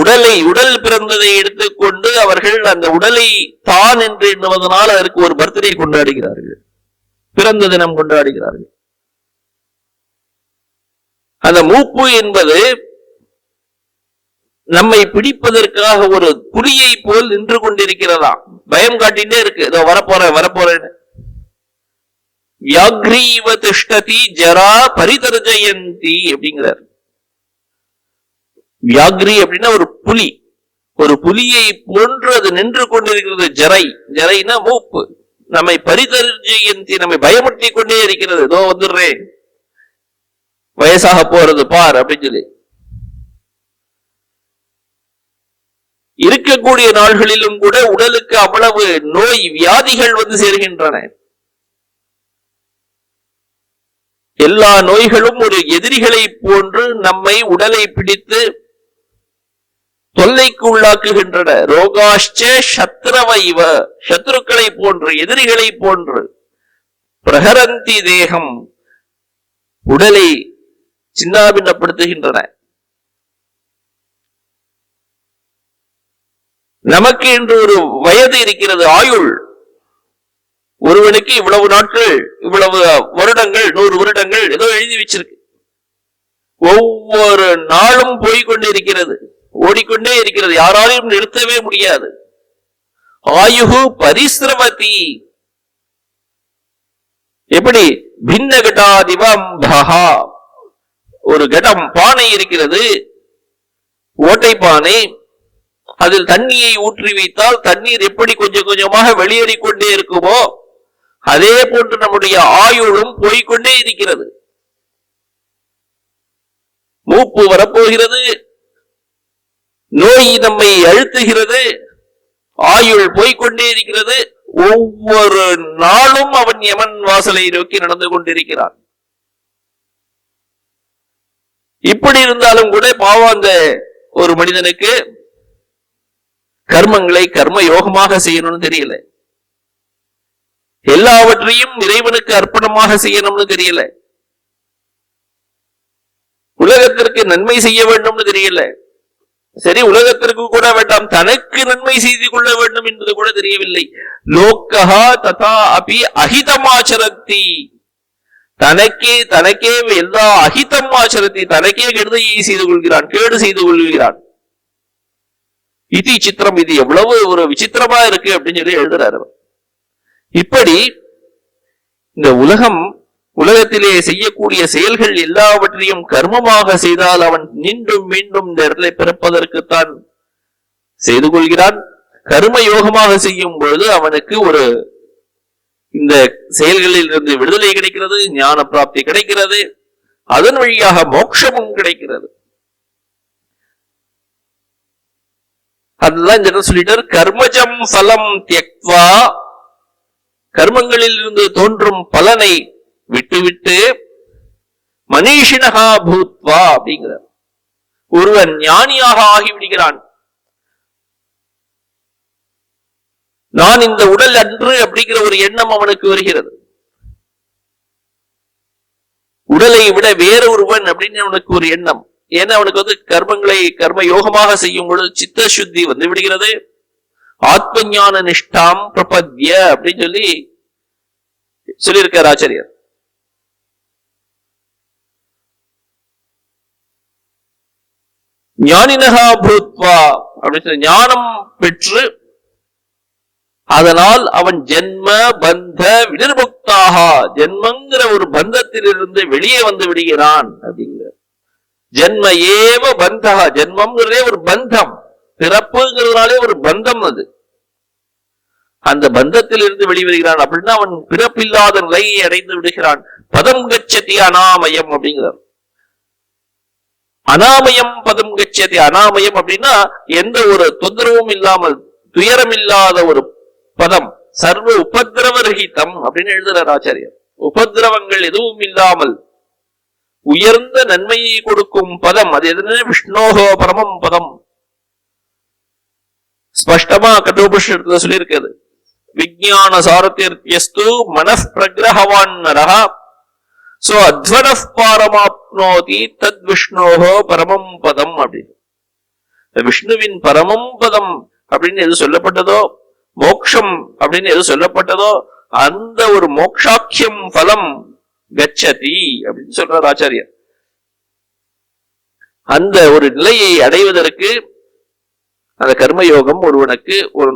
உடல் பிறந்ததை எடுத்துக்கொண்டு அவர்கள் அந்த உடலை தான் என்று எண்ணுவதனால் அதற்கு ஒரு பர்த்டே கொண்டாடுகிறார்கள், பிறந்த தினம் கொண்டாடுகிறார்கள். அந்த மூப்பு என்பது நம்மை பிடிப்பதற்காக ஒரு புலியை போல் நின்று கொண்டிருக்கிறதா, பயம் காட்டிட்டே இருக்கு, இதோ வரப்போறேன்னு. வியாக்ரீவ திஷ்டதி ஜரா பரிதர்ஜயந்தி அப்படிங்கிறார். வியாக்ரி அப்படின்னா ஒரு புலி, ஒரு புலியை போன்று அது நின்று கொண்டிருக்கிறது. ஜரைனா மூப்பு. நம்மை பரிதர்ஜயந்தி, நம்மை பயமுறுத்தி கொண்டே இருக்கிறது. இதோ வந்துடுறேன், வயசாக போறது பார் அப்படின்னு சொல்லி. இருக்கக்கூடிய நாள்களிலும் கூட உடலுக்கு அவ்வளவு நோய் வியாதிகள் சேர்கின்றன. எல்லா நோய்களும் ஒரு எதிரிகளை போன்று நம்மை உடலை பிடித்து தொல்லைக்கு உள்ளாக்குகின்றன. ரோகாஷ்ச சத்ரவைவ, சத்ருக்களை போன்று எதிரிகளை போன்று பிரஹரந்தி தேகம், உடலை சின்னாபின்னப்படுத்துகின்றன. நமக்கு என்று ஒரு வயது இருக்கிறது, ஆயுள். ஒருவனுக்கு இவ்வளவு நாட்கள், இவ்வளவு வருடங்கள், 100 வருடங்கள் ஏதோ எழுதி வச்சிருக்கு. ஒவ்வொரு நாளும் போய்கொண்டே இருக்கிறது, ஓடிக்கொண்டே இருக்கிறது, யாராலையும் நிறுத்தவே முடியாது. ஆயுகு பரிசிரமதி. எப்படி பின்ன கட்டாதிவம் பகா, ஒரு கடம் பானை இருக்கிறது, ஓட்டை பானை, அதில் தண்ணியை ஊற்றி வைத்தால் தண்ணீர் எப்படி கொஞ்சம் கொஞ்சமாக வெளியேறிக்கொண்டே இருக்குமோ அதே போன்று நம்முடைய ஆயுளும் போய்கொண்டே இருக்கிறது. மூப்பு வரப்போகிறது, நோய் நம்மை அழுத்துகிறது, ஆயுள் போய்கொண்டே இருக்கிறது. ஒவ்வொரு நாளும் அவன் யமன் வாசலை நோக்கி நடந்து கொண்டிருக்கிறான். இப்படி இருந்தாலும் கூட பாவம் அந்த ஒரு மனிதனுக்கு கர்மங்களை கர்ம யோகமாக செய்யணும்னு தெரியல, எல்லாவற்றையும் இறைவனுக்கு அர்ப்பணமாக செய்யணும்னு தெரியல, உலகத்திற்கு நன்மை செய்ய வேண்டும்னு தெரியல. சரி, உலகத்திற்கு கூட வேண்டாம், தனக்கு நன்மை செய்து கொள்ள வேண்டும் என்பது கூட தெரியவில்லை. லோக்கஹா ததா அபி அஹிதமாச்சரத்தி, தனக்கே எல்லா அஹிதமாச்சரத்தி, தனக்கே கெடுதியை செய்து கொள்கிறான், கேடு செய்து கொள்கிறான். இது சித்திரம், இது எவ்வளவு ஒரு விசித்திரமா இருக்கு அப்படின்னு சொல்லி எழுதுறாரு. இப்படி இந்த உலகத்திலே செய்யக்கூடிய செயல்கள் எல்லாவற்றையும் கர்மமாக செய்தால் அவன் மீண்டும் மீண்டும் இந்த இடத்துல பிறப்பதற்குத்தான் செய்து கொள்கிறான். கர்ம யோகமாக செய்யும் பொழுது அவனுக்கு ஒரு இந்த செயல்களில் இருந்து விடுதலை கிடைக்கிறது, ஞான பிராப்தி கிடைக்கிறது, அதன் வழியாக மோட்சமும் கிடைக்கிறது. அதுதான் இந்த சொல்லிட்டார், கர்மஜம் பலம் தியக்வா, கர்மங்களில் இருந்து தோன்றும் பலனை விட்டுவிட்டு மனிஷினகா பூத்வா அப்படிங்கிறார். ஒருவன் ஞானியாக ஆகிவிடுகிறான். நான் இந்த உடல் அன்று அப்படிங்கிற ஒரு எண்ணம் அவனுக்கு வருகிறது. உடலை விட வேற ஒருவன் அப்படின்னு அவனுக்கு ஒரு எண்ணம். ஏன்னா அவனுக்கு வந்து கர்மங்களை கர்ம யோகமாக செய்யும் பொழுது சித்த சுத்தி வந்து விடுகிறது. ஆத்ம ஞான நிஷ்டாம் பிரபத்ய அப்படின்னு சொல்லியிருக்கார் ஆச்சாரியர். ஞானினகா பூத்வா அப்படின்னு ஞானம் பெற்று அதனால் அவன் ஜென்ம பந்த வினிர்முக்தாக, ஜென்மங்கிற ஒரு பந்தத்திலிருந்து வெளியே வந்து விடுகிறான் அப்படிங்கிற. ஜென்ம ஏவ பந்தா, ஜென்மம்ங்கிறதே ஒரு பந்தம், பிறப்புங்கிறதுனாலே ஒரு பந்தம். அது அந்த பந்தத்தில் இருந்து வெளிவருகிறான் அப்படின்னா அவன் பிறப்பில்லாத நிலையை அடைந்து விடுகிறான். பதம் கச்சதி அனாமயம் அப்படிங்கிறார். அனாமயம் பதம் கச்சதி, அனாமயம் அப்படின்னா எந்த ஒரு தொந்தரவும் இல்லாமல் துயரம் இல்லாத ஒரு பதம். சர்வ உபதிரவரகிதம் அப்படின்னு எழுதுறார் ஆச்சாரியர். உபதிரவங்கள் எதுவும் இல்லாமல் உயர்ந்த நன்மையை கொடுக்கும் பதம். அது எதுன்னு விஷ்ணோகோ பரமம் பதம். ஸ்பஷ்டமா கட்டோபனிஷத்துல சொல்லியிருக்கிறது. விஞ்ஞான சாரத்தியஸ்து மனః பிரகிரஹவான் நரஹ சோ அத்வனஃ பாரமாப்னோதி தத் விஷ்ணோகோ பரமம் பதம் அப்படின்னு. விஷ்ணுவின் பரமம் பதம் அப்படின்னு எது சொல்லப்பட்டதோ, மோக்ஷம் அப்படின்னு எது சொல்லப்பட்டதோ அந்த ஒரு மோக்ஷாக்கியம் பலம் கச்சதி அப்படின்னு சொல்றார் ஆச்சாரியர். அந்த ஒரு நிலையை அடைவதற்கு அந்த கர்மயோகம் ஒருவனுக்கு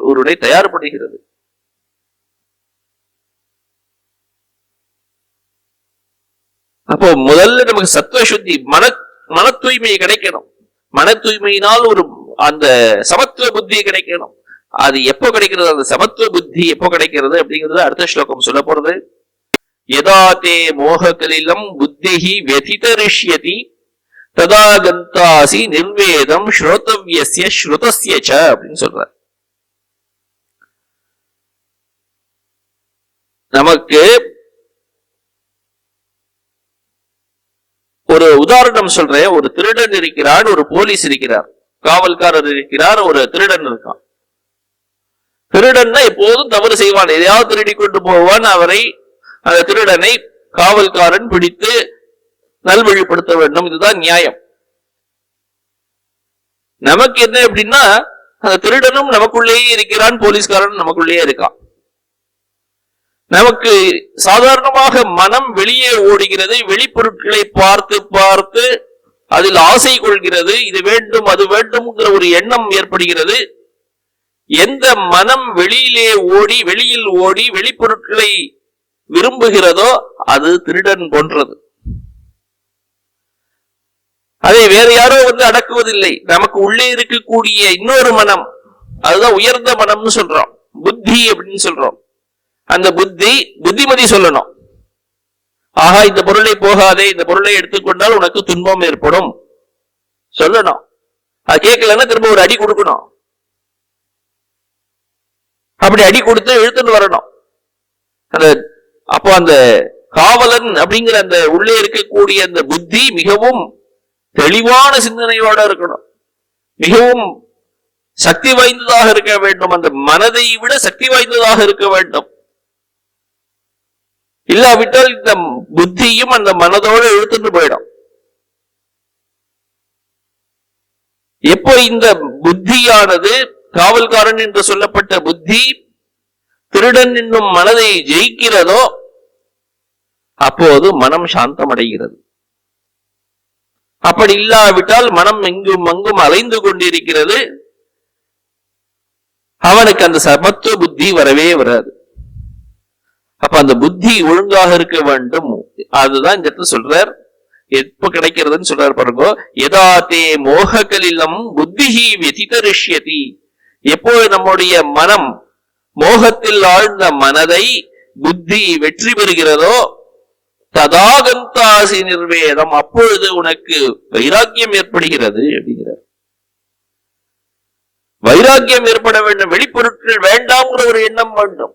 ஒருவனை தயார்படுகிறது. அப்போ முதல்ல நமக்கு சத்துவ சுத்தி, மன தூய்மை கிடைக்கணும். மன தூய்மையினால் ஒரு அந்த சமத்துவ புத்தி கிடைக்கணும். அது எப்போ கிடைக்கிறது, அந்த சமத்துவ புத்தி எப்போ கிடைக்கிறது அப்படிங்கிறது அடுத்த ஸ்லோகம் சொல்ல போறது. யதா தே மோக கலிலம் புத்திஹி வெதிதரிஷ்யதி ததா கந்தாசி நிர்வேதம் ஸ்ரோதவ்யஸ்ய ஸ்ருதஸ்ய ச அப்படின்னு சொல்ற. நமக்கு ஒரு உதாரணம் சொல்றேன். ஒரு திருடன் இருக்கிறான், ஒரு போலீஸ் இருக்கிறார், காவல்காரர் இருக்கிறார், ஒரு திருடன் இருக்கான். திருடன்னா எப்போதும் தவறு செய்வான், எதையாவது திருடி கொண்டு போவான். அந்த திருடனை காவல்காரன் பிடித்து நல்வழிப்படுத்த வேண்டும். இதுதான் நியாயம். நமக்கு என்ன அப்படின்னா, அந்த திருடனும் நமக்குள்ளேயே இருக்கிறான், போலீஸ்காரன் நமக்குள்ளேயே இருக்கான். நமக்கு சாதாரணமாக மனம் வெளியே ஓடுகிறது, வெளிப்பொருட்களை பார்த்து பார்த்து அதில் ஆசை கொள்கிறது. இது வேண்டும் அது வேண்டும்ங்கிற ஒரு எண்ணம் ஏற்படுகிறது. எந்த மனம் வெளியில் ஓடி வெளிப்பொருட்களை விரும்புகிறதோ அது திருடன் போன்றது. அதை வேற யாரோ அடக்குவதில்லை. நமக்கு உள்ளே இருக்கக்கூடிய இன்னொரு மனம், அதுதான் உயர்ந்த மனம்னு சொல்றோம், புத்தி அப்படின்னு சொல்றோம். அந்த புத்திமதி சொல்லணும். ஆஹா, இந்த பொருளை போகாதே, இந்த பொருளை எடுத்துக்கொண்டால் உனக்கு துன்பம் ஏற்படும் சொல்லணும். அது கேட்கலன்னா திரும்ப ஒரு அடி கொடுக்கணும். அப்படி அடி கொடுத்து இழுத்துட்டு வரணும். அந்த அப்போ அந்த காவலன் அப்படிங்கிற அந்த உள்ளே இருக்கக்கூடிய அந்த புத்தி மிகவும் தெளிவான சிந்தனையோட இருக்கணும், மிகவும் சக்தி வாய்ந்ததாக இருக்க வேண்டும், அந்த மனதை விட சக்தி வாய்ந்ததாக இருக்க வேண்டும். இல்லாவிட்டால் இந்த புத்தியும் அந்த மனதோடு இழுத்துட்டு போயிடும். எப்போ இந்த புத்தியானது காவல்காரன் என்று சொல்லப்பட்ட புத்தி திருடன் என்னும் மனதை ஜெயிக்கிறதோ அப்போது மனம் சாந்தம் அடைகிறது. அப்படி இல்லாவிட்டால் மனம் எங்கும் அங்கும் அலைந்து கொண்டிருக்கிறது, அவனுக்கு அந்த சமத்துவ புத்தி வரவே வராது. அப்ப அந்த புத்தி ஒழுங்காக இருக்க வேண்டும். அதுதான் இந்த இடத்துல சொல்றார். எப்ப கிடைக்கிறதுன்னு சொல்றாரு பாருங்க, யதாதே மோககலிலம் புத்திஹி விதிதரிஷ்யதி. எப்போ நம்முடைய மனம் மோகத்தில் ஆழ்ந்த மனதை புத்தி வெற்றி பெறுகிறதோ ததாகந்தாசி நிர்வேதம், அப்பொழுது உனக்கு வைராக்கியம் ஏற்படுகிறது அப்படிங்கிறார். வைராக்கியம் ஏற்பட வேண்டும், வெளிப்பொருட்கள் வேண்டாம்ங்கிற ஒரு எண்ணம் வேண்டும்,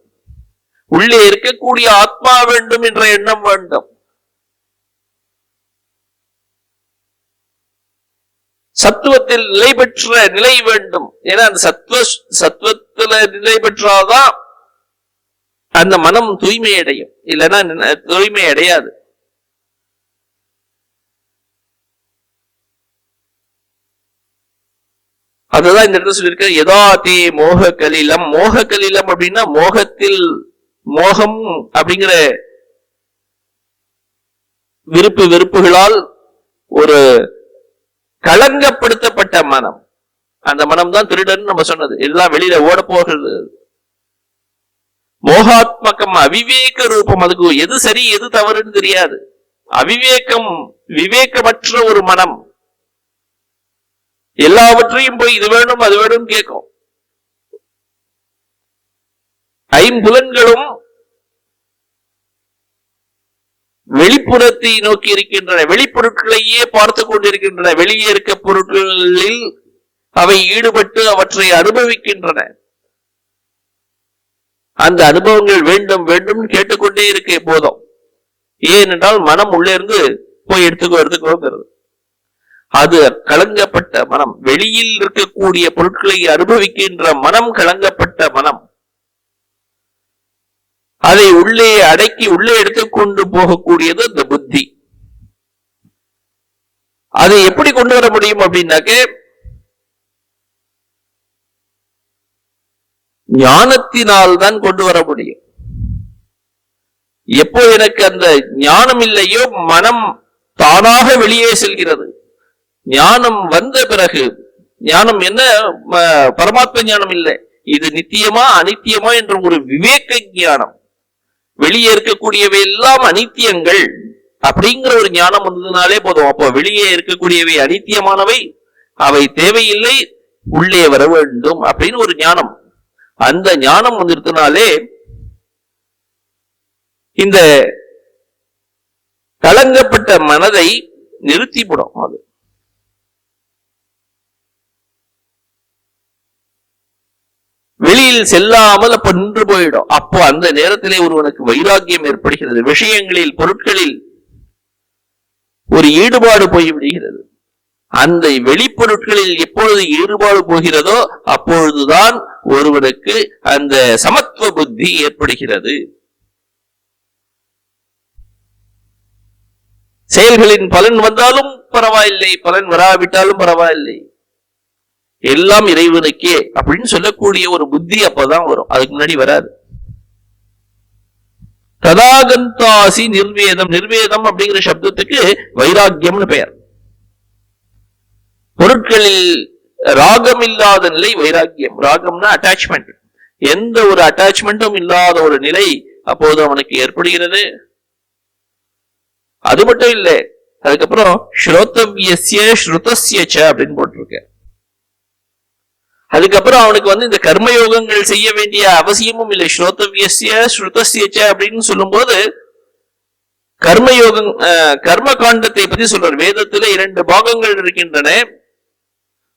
உள்ளே இருக்கக்கூடிய ஆத்மா வேண்டும் என்ற எண்ணம் வேண்டும். சத்துவத்தில் நிலை பெற்ற நிலை வேண்டும். ஏன்னா அந்த சத்துவத்துல நிலை பெற்றாதான் அந்த மனம் தூய்மை அடையும், இல்லைன்னா தூய்மை அடையாது. அதுதான் இந்த இடத்துல சொல்லியிருக்க யதாதே மோக கலிலம். மோக கலிலம் அப்படின்னா மோகத்தில், மோகம் அப்படிங்கிற விருப்பு வெறுப்புகளால் ஒரு களங்கப்படுத்தப்பட்ட மனம். அந்த மனம் தான் திருடன் நம்ம சொன்னது, எல்லாம் வெளியில ஓட போகிறது. மோகாத்மகம் அவிவேக ரூபம், அதுக்கு எது சரி எது தவறுன்னு தெரியாது. அவிவேகம், விவேகமற்ற ஒரு மனம் எல்லாவற்றையும் போய் இது வேணும் அது வேணும் கேட்கும். ஐம்புலன்களும் வெளிப்புறத்தை நோக்கி இருக்கின்றன, வெளிப்பொருட்களையே பார்த்து கொண்டிருக்கின்றன. வெளியே இருக்க பொருட்களில் அவை ஈடுபட்டு அவற்றை அனுபவிக்கின்றன. அந்த அனுபவங்கள் வேண்டும் வேண்டும் கேட்டுக்கொண்டே இருக்க போதும். ஏனென்றால் மனம் உள்ளே இருந்து போய் எடுத்துக்கோங்கிறது. அது கலங்கப்பட்ட மனம், வெளியில் இருக்கக்கூடிய பொருட்களை அனுபவிக்கின்ற மனம் கலங்கப்பட்ட மனம். அதை உள்ளே அடக்கி உள்ளே எடுத்துக்கொண்டு போகக்கூடியது இந்த புத்தி. அதை எப்படி கொண்டு வர முடியும் அப்படின்னாக்க ஞானத்தினால் தான் கொண்டு வர முடியும். எப்போ எனக்கு அந்த ஞானம் இல்லையோ மனம் தானாக வெளியே செல்கிறது. ஞானம் வந்த பிறகு, ஞானம் என்ன பரமாத்ம ஞானம் இல்லை, இது நித்தியமா அனித்தியமா என்ற ஒரு விவேக ஞானம். வெளியே இருக்கக்கூடியவை எல்லாம் அனித்தியங்கள் அப்படிங்கிற ஒரு ஞானம் வந்ததுனாலே போதும். அப்போ வெளியே இருக்கக்கூடியவை அனித்தியமானவை, அவை தேவையில்லை, உள்ளே வர வேண்டும் அப்படின்னு ஒரு ஞானம். அந்த ஞானம் வந்துருத்தனாலே இந்த கலங்கப்பட்ட மனதை நிறுத்திவிடும். அது வெளியில் செல்லாமல் அப்ப நின்று போயிடும். அப்போ அந்த நேரத்திலே ஒருவனுக்கு வைராக்கியம் ஏற்படுகிறது. விஷயங்களில், பொருட்களில் ஒரு ஈடுபாடு போய்விடுகிறது. அந்த வெளிப்பொருட்களில் எப்பொழுது ஈடுபாடு போகிறதோ அப்பொழுதுதான் ஒருவனுக்கு அந்த சமத்துவ புத்தி ஏற்படுகிறது. செயல்களின் பலன் வந்தாலும் பரவாயில்லை, பலன் வராவிட்டாலும் பரவாயில்லை, எல்லாம் இறைவனுக்கே அப்படின்னு சொல்லக்கூடிய ஒரு புத்தி அப்பதான் வரும். அதுக்கு முன்னாடி வராது. ததாகந்தாசி நிர்வேதம். நிர்வேதம் அப்படிங்கிற சப்தத்துக்கு வைராக்கியம்னு பெயர். பொருட்களில் ராகம் இல்லாத நிலை வைராக்கியம். ராகம்னா அட்டாச்மெண்ட். எந்த ஒரு அட்டாச்மெண்ட்டும் இல்லாத ஒரு நிலை அப்போது அவனுக்கு ஏற்படுகிறது. அது மட்டும் இல்லை, அதுக்கப்புறம் ஸ்ரோதவ்யஸ்ய ஸ்ருதஸ்ய ச அப்படின்னு போட்டிருக்க. அதுக்கப்புறம் அவனுக்கு இந்த கர்மயோகங்கள் செய்ய வேண்டிய அவசியமும் இல்லை. ஸ்ரோதவ்யஸ்ய ஸ்ருதஸ்ய ச அப்படின்னு சொல்லும் போது கர்மயோகம், கர்ம காண்டத்தை பத்தி சொல்றார். வேதத்துல 2 பாகங்கள் இருக்கின்றன.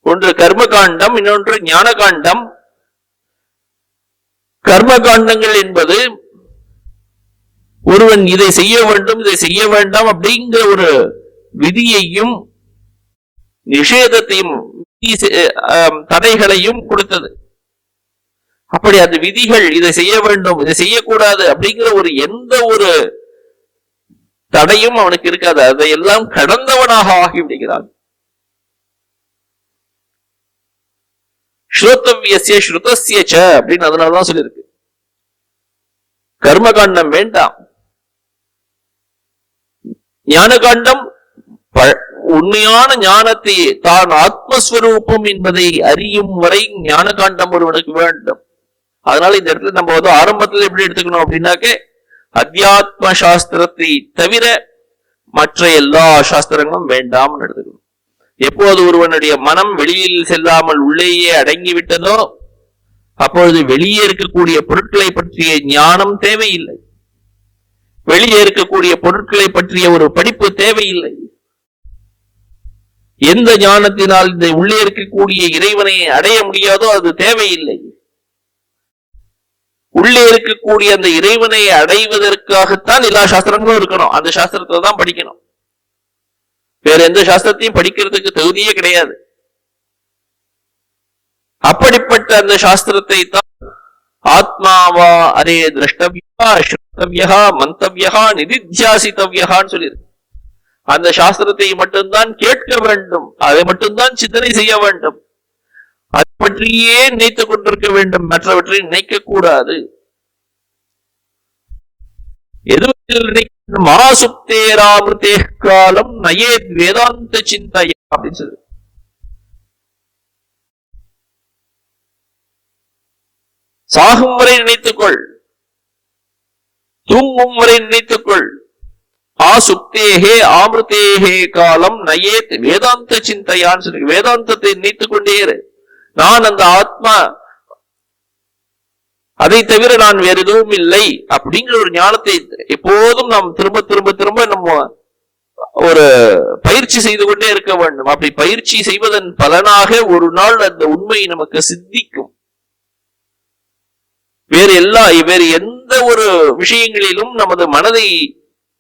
ஒன்று கர்ம காண்டம், இன்னொன்று ஞான காண்டம். கர்ம காண்டங்கள் என்பது ஒருவன் இதை செய்ய வேண்டும் இதை செய்ய வேண்டாம் அப்படிங்கிற ஒரு விதியையும் நிஷேதத்தையும் தடைகளையும் கொடுத்தது. அப்படி அந்த விதிகள் இதை செய்ய வேண்டும் இதை செய்யக்கூடாது அப்படிங்கிற ஒரு எந்த ஒரு தடையும் அவனுக்கு இருக்காது. அதையெல்லாம் கடந்தவனாக ஆகிவிடுகிறான். ஸ்ரோதவ்யஸ்ய ஸ்ருதஸ்ய ச அப்படின்னு அதனாலதான் சொல்லியிருக்கு. கர்மகாண்டம் வேண்டாம், ஞான காண்டம். உண்மையான ஞானத்தை தான் ஆத்மஸ்வரூபம் என்பதை அறியும் வரை ஞான காண்டம் ஒருவனுக்கு வேண்டும். அதனால இந்த இடத்துல நம்ம வந்து ஆரம்பத்தில் எப்படி எடுத்துக்கணும் அப்படின்னாக்க, அத்தியாத்ம சாஸ்திரத்தை தவிர மற்ற எல்லா சாஸ்திரங்களும் வேண்டாம்னு எடுத்துக்கணும். எப்போது ஒருவனுடைய மனம் வெளியில் செல்லாமல் உள்ளேயே அடங்கிவிட்டதோ அப்பொழுது வெளியே இருக்கக்கூடிய பொருட்களை பற்றிய ஞானம் தேவையில்லை, வெளியே இருக்கக்கூடிய பொருட்களை பற்றிய ஒரு படிப்பு தேவையில்லை. எந்த ஞானத்தினால் இந்த உள்ளே இருக்கக்கூடிய இறைவனை அடைய முடியாதோ அது தேவையில்லை. உள்ளே இருக்கக்கூடிய அந்த இறைவனை அடைவதற்காகத்தான் எல்லா சாஸ்திரங்களும் இருக்கணும். அந்த சாஸ்திரத்தை தான் படிக்கணும். வேற எந்த சாஸ்திரத்தையும் படிக்கிறதுக்கு தகுதியே கிடையாது. அப்படிப்பட்ட அந்த சாஸ்திரத்தை தான் ஆத்மாவா அரே திரஷ்டவ்யா ஸ்ருதவ்யா மந்தவ்யா நிதித்தியாசித்தவ்யான்னு சொல்லியிருக்கு. அந்த சாஸ்திரத்தை மட்டும்தான் கேட்க வேண்டும், அதை மட்டும்தான் சிந்தனை செய்ய வேண்டும், அதை பற்றியே நினைத்துக் கொண்டிருக்க வேண்டும், மற்றவற்றை நினைக்க கூடாது. மாசுப்தேராமிருத்தே காலம் நயேத் வேதாந்த சிந்தையா அப்படின்னு சொல்லு. சாகும் வரை நினைத்துக்கொள், தூங்கும் வரை நினைத்துக்கொள். ஆசுப்தேகே ஆமிருத்தேகே காலம் நயேத் வேதாந்த சிந்தையான்னு சொல்லி வேதாந்தத்தை நினைத்துக் கொண்டே இரு. நான் அந்த ஆத்மா, அதை தவிர நான் வேற எதுவும் இல்லை அப்படிங்கிற ஒரு ஞானத்தை எப்போதும் நாம் திரும்ப திரும்ப திரும்ப நம்ம ஒரு பயிற்சி செய்து கொண்டே இருக்க வேண்டும். அப்படி பயிற்சி செய்வதன் பலனாக ஒரு நாள் அந்த உண்மை நமக்கு சித்திக்கும். வேறு எந்த ஒரு விஷயங்களிலும் நமது மனதை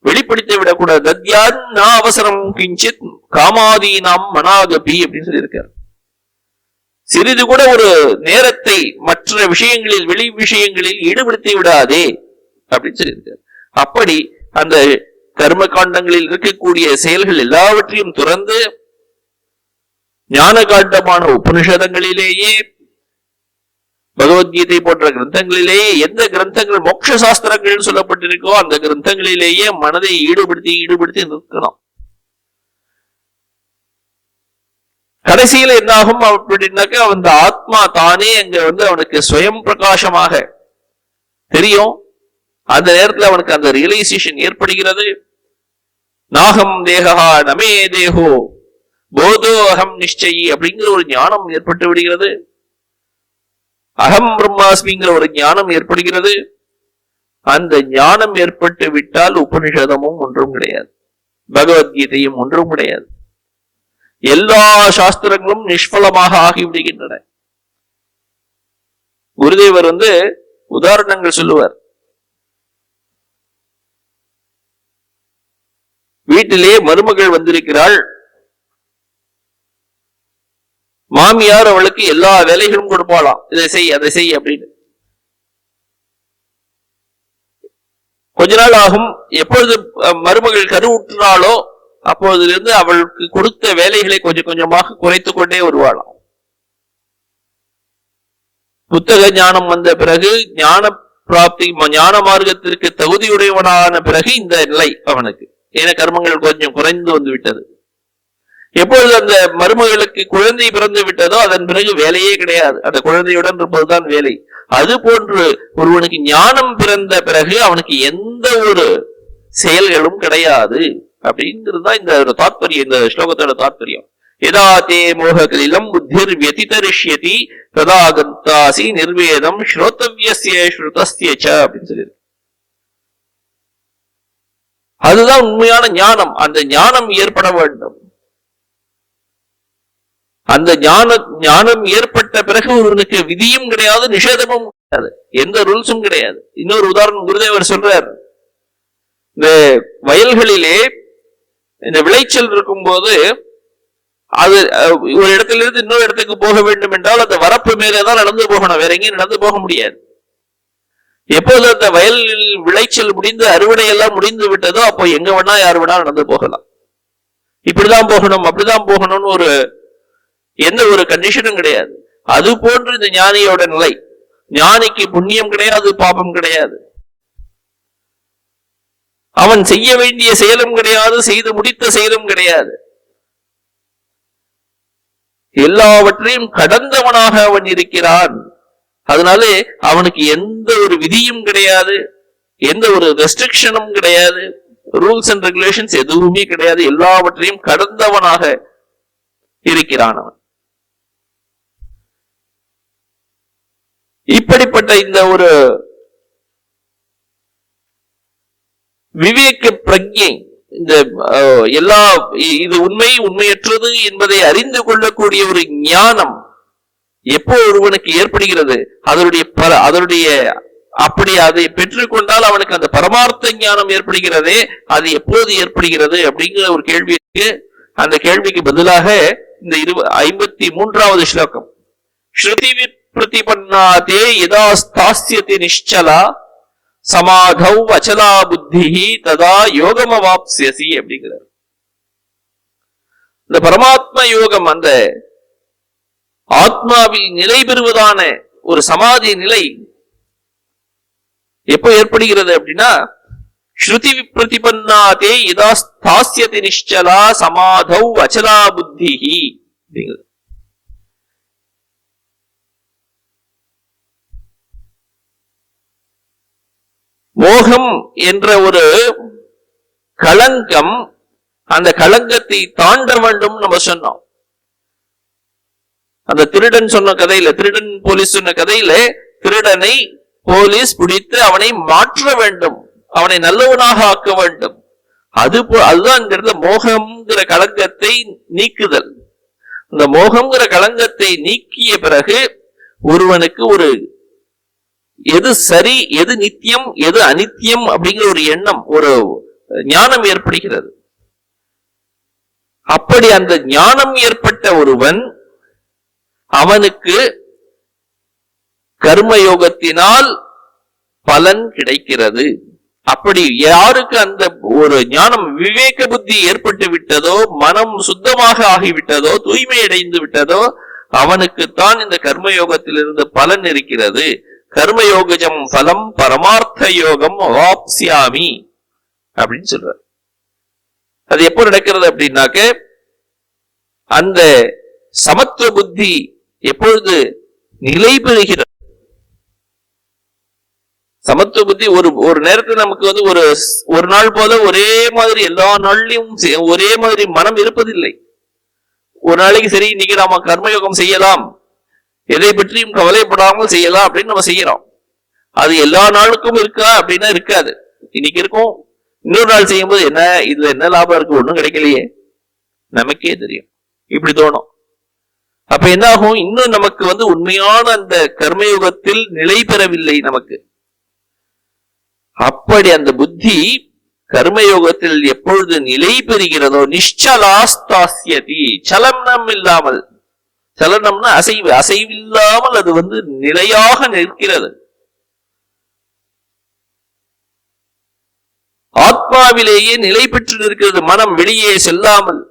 வெளிப்படுத்தி விடக்கூடாது. தத்யான் நான் அவசரம் கிஞ்சித் காமாதி நாம் மனாகபி அப்படின்னு சொல்லியிருக்காரு. சிறிது கூட ஒரு நேரத்தை மற்ற விஷயங்களில் வெளி விஷயங்களில் ஈடுபடுத்தி விடாதே அப்படின்னு சொல்லியிருக்காரு. அப்படி அந்த கர்ம காண்டங்களில் இருக்கக்கூடிய செயல்கள் எல்லாவற்றையும் துறந்து ஞான காண்டமான உபனிஷதங்களிலேயே பகவத்கீதை போன்ற கிரந்தங்களிலேயே எந்த கிரந்தங்கள் மோட்ச சாஸ்திரங்கள் சொல்லப்பட்டிருக்கோ அந்த கிரந்தங்களிலேயே மனதை ஈடுபடுத்தி நிற்கணும். கடைசியில என்னாகும் அப்படின்னாக்க அந்த ஆத்மா தானே அங்க அவனுக்கு சுயம் பிரகாசமாக தெரியும். அந்த நேரத்தில் அவனுக்கு அந்த ரியலைசேஷன் ஏற்படுகிறது. நாகம் தேகா நமே தேகோ போதோ அகம் நிச்சயி அப்படிங்கிற ஒரு ஞானம் ஏற்பட்டு விடுகிறது. அகம் பிரம்மாஸ்மிங்கிற ஒரு ஞானம் ஏற்படுகிறது. அந்த ஞானம் ஏற்பட்டு விட்டால் உபனிஷதமும் ஒன்றும் கிடையாது, பகவத்கீதையும் ஒன்றும் கிடையாது. எல்லா சாஸ்திரங்களும் நிஷ்பலமாக ஆகிவிடுகின்றன. குருதேவர் உதாரணங்கள் சொல்லுவார். வீட்டிலே மருமகள் வந்திருக்கிறாள். மாமியார் அவளுக்கு எல்லா வேலைகளும் கொடுப்பாளாம், இதை செய் அதை செய் அப்படின்னு. கொஞ்ச நாள் ஆகும். எப்பொழுது மருமகள் கருவுற்றாளோ அப்பொழுதிலிருந்து அவளுக்கு கொடுத்த வேலைகளை கொஞ்சம் கொஞ்சமாக குறைத்துக் கொண்டே வருவாளாம். புத்தக ஞானம் வந்த பிறகு, ஞான பிராப்தி ஞான மார்க்கத்திற்கு தகுதியுடையவனான பிறகு இந்த நிலை அவனுக்கு, ஏன கர்மங்கள் கொஞ்சம் குறைந்து வந்து விட்டது. எப்பொழுது அந்த மருமகளுக்கு குழந்தை பிறந்து விட்டதோ அதன் பிறகு வேலையே கிடையாது, அந்த குழந்தையுடன் இருப்பதுதான் வேலை. அது போன்று ஒருவனுக்கு ஞானம் பிறந்த பிறகு அவனுக்கு எந்த ஒரு செயல்களும் கிடையாது அப்படிங்கிறதுதான் இந்த தாத்பரியம், இந்த ஸ்லோகத்தோட தாத்பரியம். யதா தே மோககலிலம் புத்திர் வியதிதரிஷ்யதி ததா கந்தாசி நிர்வேதம் ஸ்ரோதவ்யஸ்ய ஸ்ருதஸ்ய ச அப்படின்னு சொல்லியிருக்கு. அதுதான் உண்மையான ஞானம். அந்த ஞானம் ஏற்பட வேண்டும். அந்த ஞானம் ஏற்பட்ட பிறகு ஒருவனுக்கு விதியும் கிடையாது, நிஷேதமும் எந்த ரூல்ஸும் கிடையாது. இன்னொரு உதாரணம் குருதேவர் சொல்றார், இந்த வயல்களிலே இந்த விளைச்சல் இருக்கும் போது அது ஒரு இடத்துல இருந்து இன்னொரு இடத்துக்கு போக வேண்டும் என்றால் அந்த வரப்பு மேலேதான் நடந்து போகணும், வேற எங்கேயும் நடந்து போக முடியாது. எப்போது அந்த வயல் விளைச்சல் முடிந்து அறுவடை எல்லாம் முடிந்து விட்டதோ அப்போ எங்க வேணா யார் வேணா நடந்து போகலாம். இப்படிதான் போகணும் அப்படிதான் போகணும்னு ஒரு எந்த ஒரு கண்டிஷனும் கிடையாது. அது போன்று இந்த ஞானியோட நிலை. ஞானிக்கு புண்ணியம் கிடையாது, பாபம் கிடையாது. அவன் செய்ய வேண்டிய செயலும் கிடையாது, செய்து முடித்த செயலும் கிடையாது. எல்லாவற்றையும் கடந்தவனாக அவன் இருக்கிறான். அதனாலே அவனுக்கு எந்த ஒரு விதியும் கிடையாது, எந்த ஒரு ரெஸ்ட்ரிக்ஷனும் கிடையாது, ரூல்ஸ் அண்ட் ரெகுலேஷன்ஸ் எதுவுமே கிடையாது. எல்லாவற்றையும் கடந்தவனாக இருக்கிறான் அவன். இப்படிப்பட்ட இந்த ஒரு விவேக பிரஜை, இந்த எல்லா இது உண்மை உண்மையற்றது என்பதை அறிந்து கொள்ளக்கூடிய ஒரு ஞானம் எப்போ ஒருவனுக்கு ஏற்படுகிறது, அதனுடைய அப்படி அதை பெற்றுக்கொண்டால் அவனுக்கு அந்த பரமார்த்த ஞானம் ஏற்படுகிறதே, அது எப்போது ஏற்படுகிறது அப்படிங்கிற ஒரு கேள்வி இருக்கு. அந்த கேள்விக்கு பதிலாக இந்த 53வது ஸ்லோகம், ஸ்ருதி விப்ரதிபன்னாதே யதா ஸ்தாஸ்யதி நிஷ்சலா சமாதௌ அச்சலா புத்திஹி ததா யோகமவாப்ஸ்யசி அப்படிங்கிறார். இந்த பரமாத்ம யோகம், அந்த ஆத்மாவில் நிலை பெறுவதான ஒரு சமாதி நிலை எப்போ ஏற்படுகிறது அப்படின்னா, ஸ்ருதி விப்ரதிபன்னாதே யதா ஸ்தாஸ்யதி நிஷ்சலா சமாதௌ அச்சலா புத்திஹி அப்படிங்கிறது. மோகம் என்ற ஒரு களங்கம், அந்த களங்கத்தை தாண்ட வேண்டும் நம்ம சொன்னோம். அந்த திருடன் சொன்ன கதையில, திருடன் போலீஸ் சொன்ன கதையில, திருடனை போலீஸ் பிடித்து அவனை மாற்ற வேண்டும், அவனை நல்லவனாக ஆக்க வேண்டும். அதுதான் இந்த இடத்துல மோகம்ங்கிற களங்கத்தை நீக்குதல். இந்த மோகம்ங்கிற களங்கத்தை நீக்கிய பிறகு ஒருவனுக்கு ஒரு எது சரி எது நித்தியம் எது அனித்தியம் அப்படிங்கிற ஒரு எண்ணம், ஒரு ஞானம் ஏற்படுகிறது. அப்படி அந்த ஞானம் ஏற்பட்ட ஒருவன், அவனுக்கு கர்மயோகத்தினால் பலன் கிடைக்கிறது. அப்படி யாருக்கு அந்த ஒரு ஞானம் விவேக புத்தி ஏற்பட்டு விட்டதோ, மனம் சுத்தமாக ஆகிவிட்டதோ, தூய்மை அடைந்து விட்டதோ, அவனுக்குத்தான் இந்த கர்மயோகத்திலிருந்து பலன் இருக்கிறது. கர்மயோகஜம் பலம் பரமார்த்த யோகம் அவாப்ஸ்யாமி அப்படின்னு சொல்றார். அது எப்போ நடக்கிறது அப்படின்னாக்க, அந்த சமத்துவ புத்தி எப்பொழுது நிலை பெறுகிறது. சமத்துவ புத்தி ஒரு நேரத்தில் நமக்கு வந்து ஒரு நாள் போல ஒரே மாதிரி எல்லா நாள்லயும் ஒரே மாதிரி மனம் இருப்பதில்லை. ஒரு நாளைக்கு சரி, இன்னைக்கு நாம கர்மயோகம் செய்யலாம், எதை பற்றியும் கவலைப்படாமல் செய்யலாம் அப்படின்னு நம்ம செய்யறோம். அது எல்லா நாளுக்கும் இருக்கா அப்படின்னா இருக்காது. இன்னைக்கு இருக்கும், இன்னொரு நாள் செய்யும் போது என்ன இதுல என்ன லாபம் இருக்கு, ஒண்ணும் கிடைக்கலையே, நமக்கே தெரியும், இப்படி தோணும். அப்ப என்ன ஆகும், இன்னும் நமக்கு வந்து உண்மையான அந்த கர்மயுகத்தில் நிலை பெறவில்லை நமக்கு. அப்படி அந்த புத்தி கர்மயோகத்தில் எப்பொழுது நிலை பெறுகிறதோ, நிஷ்சலாஸ்தாஸ்யதி, சலனம் இல்லாமல், சலனம்னா அசைவில்லாமல் அது வந்து நிலையாக நிற்கிறது. ஆத்மாவிலேயே நிலை பெற்று நிற்கிறது, மனம் வெளியே செல்லாமல்.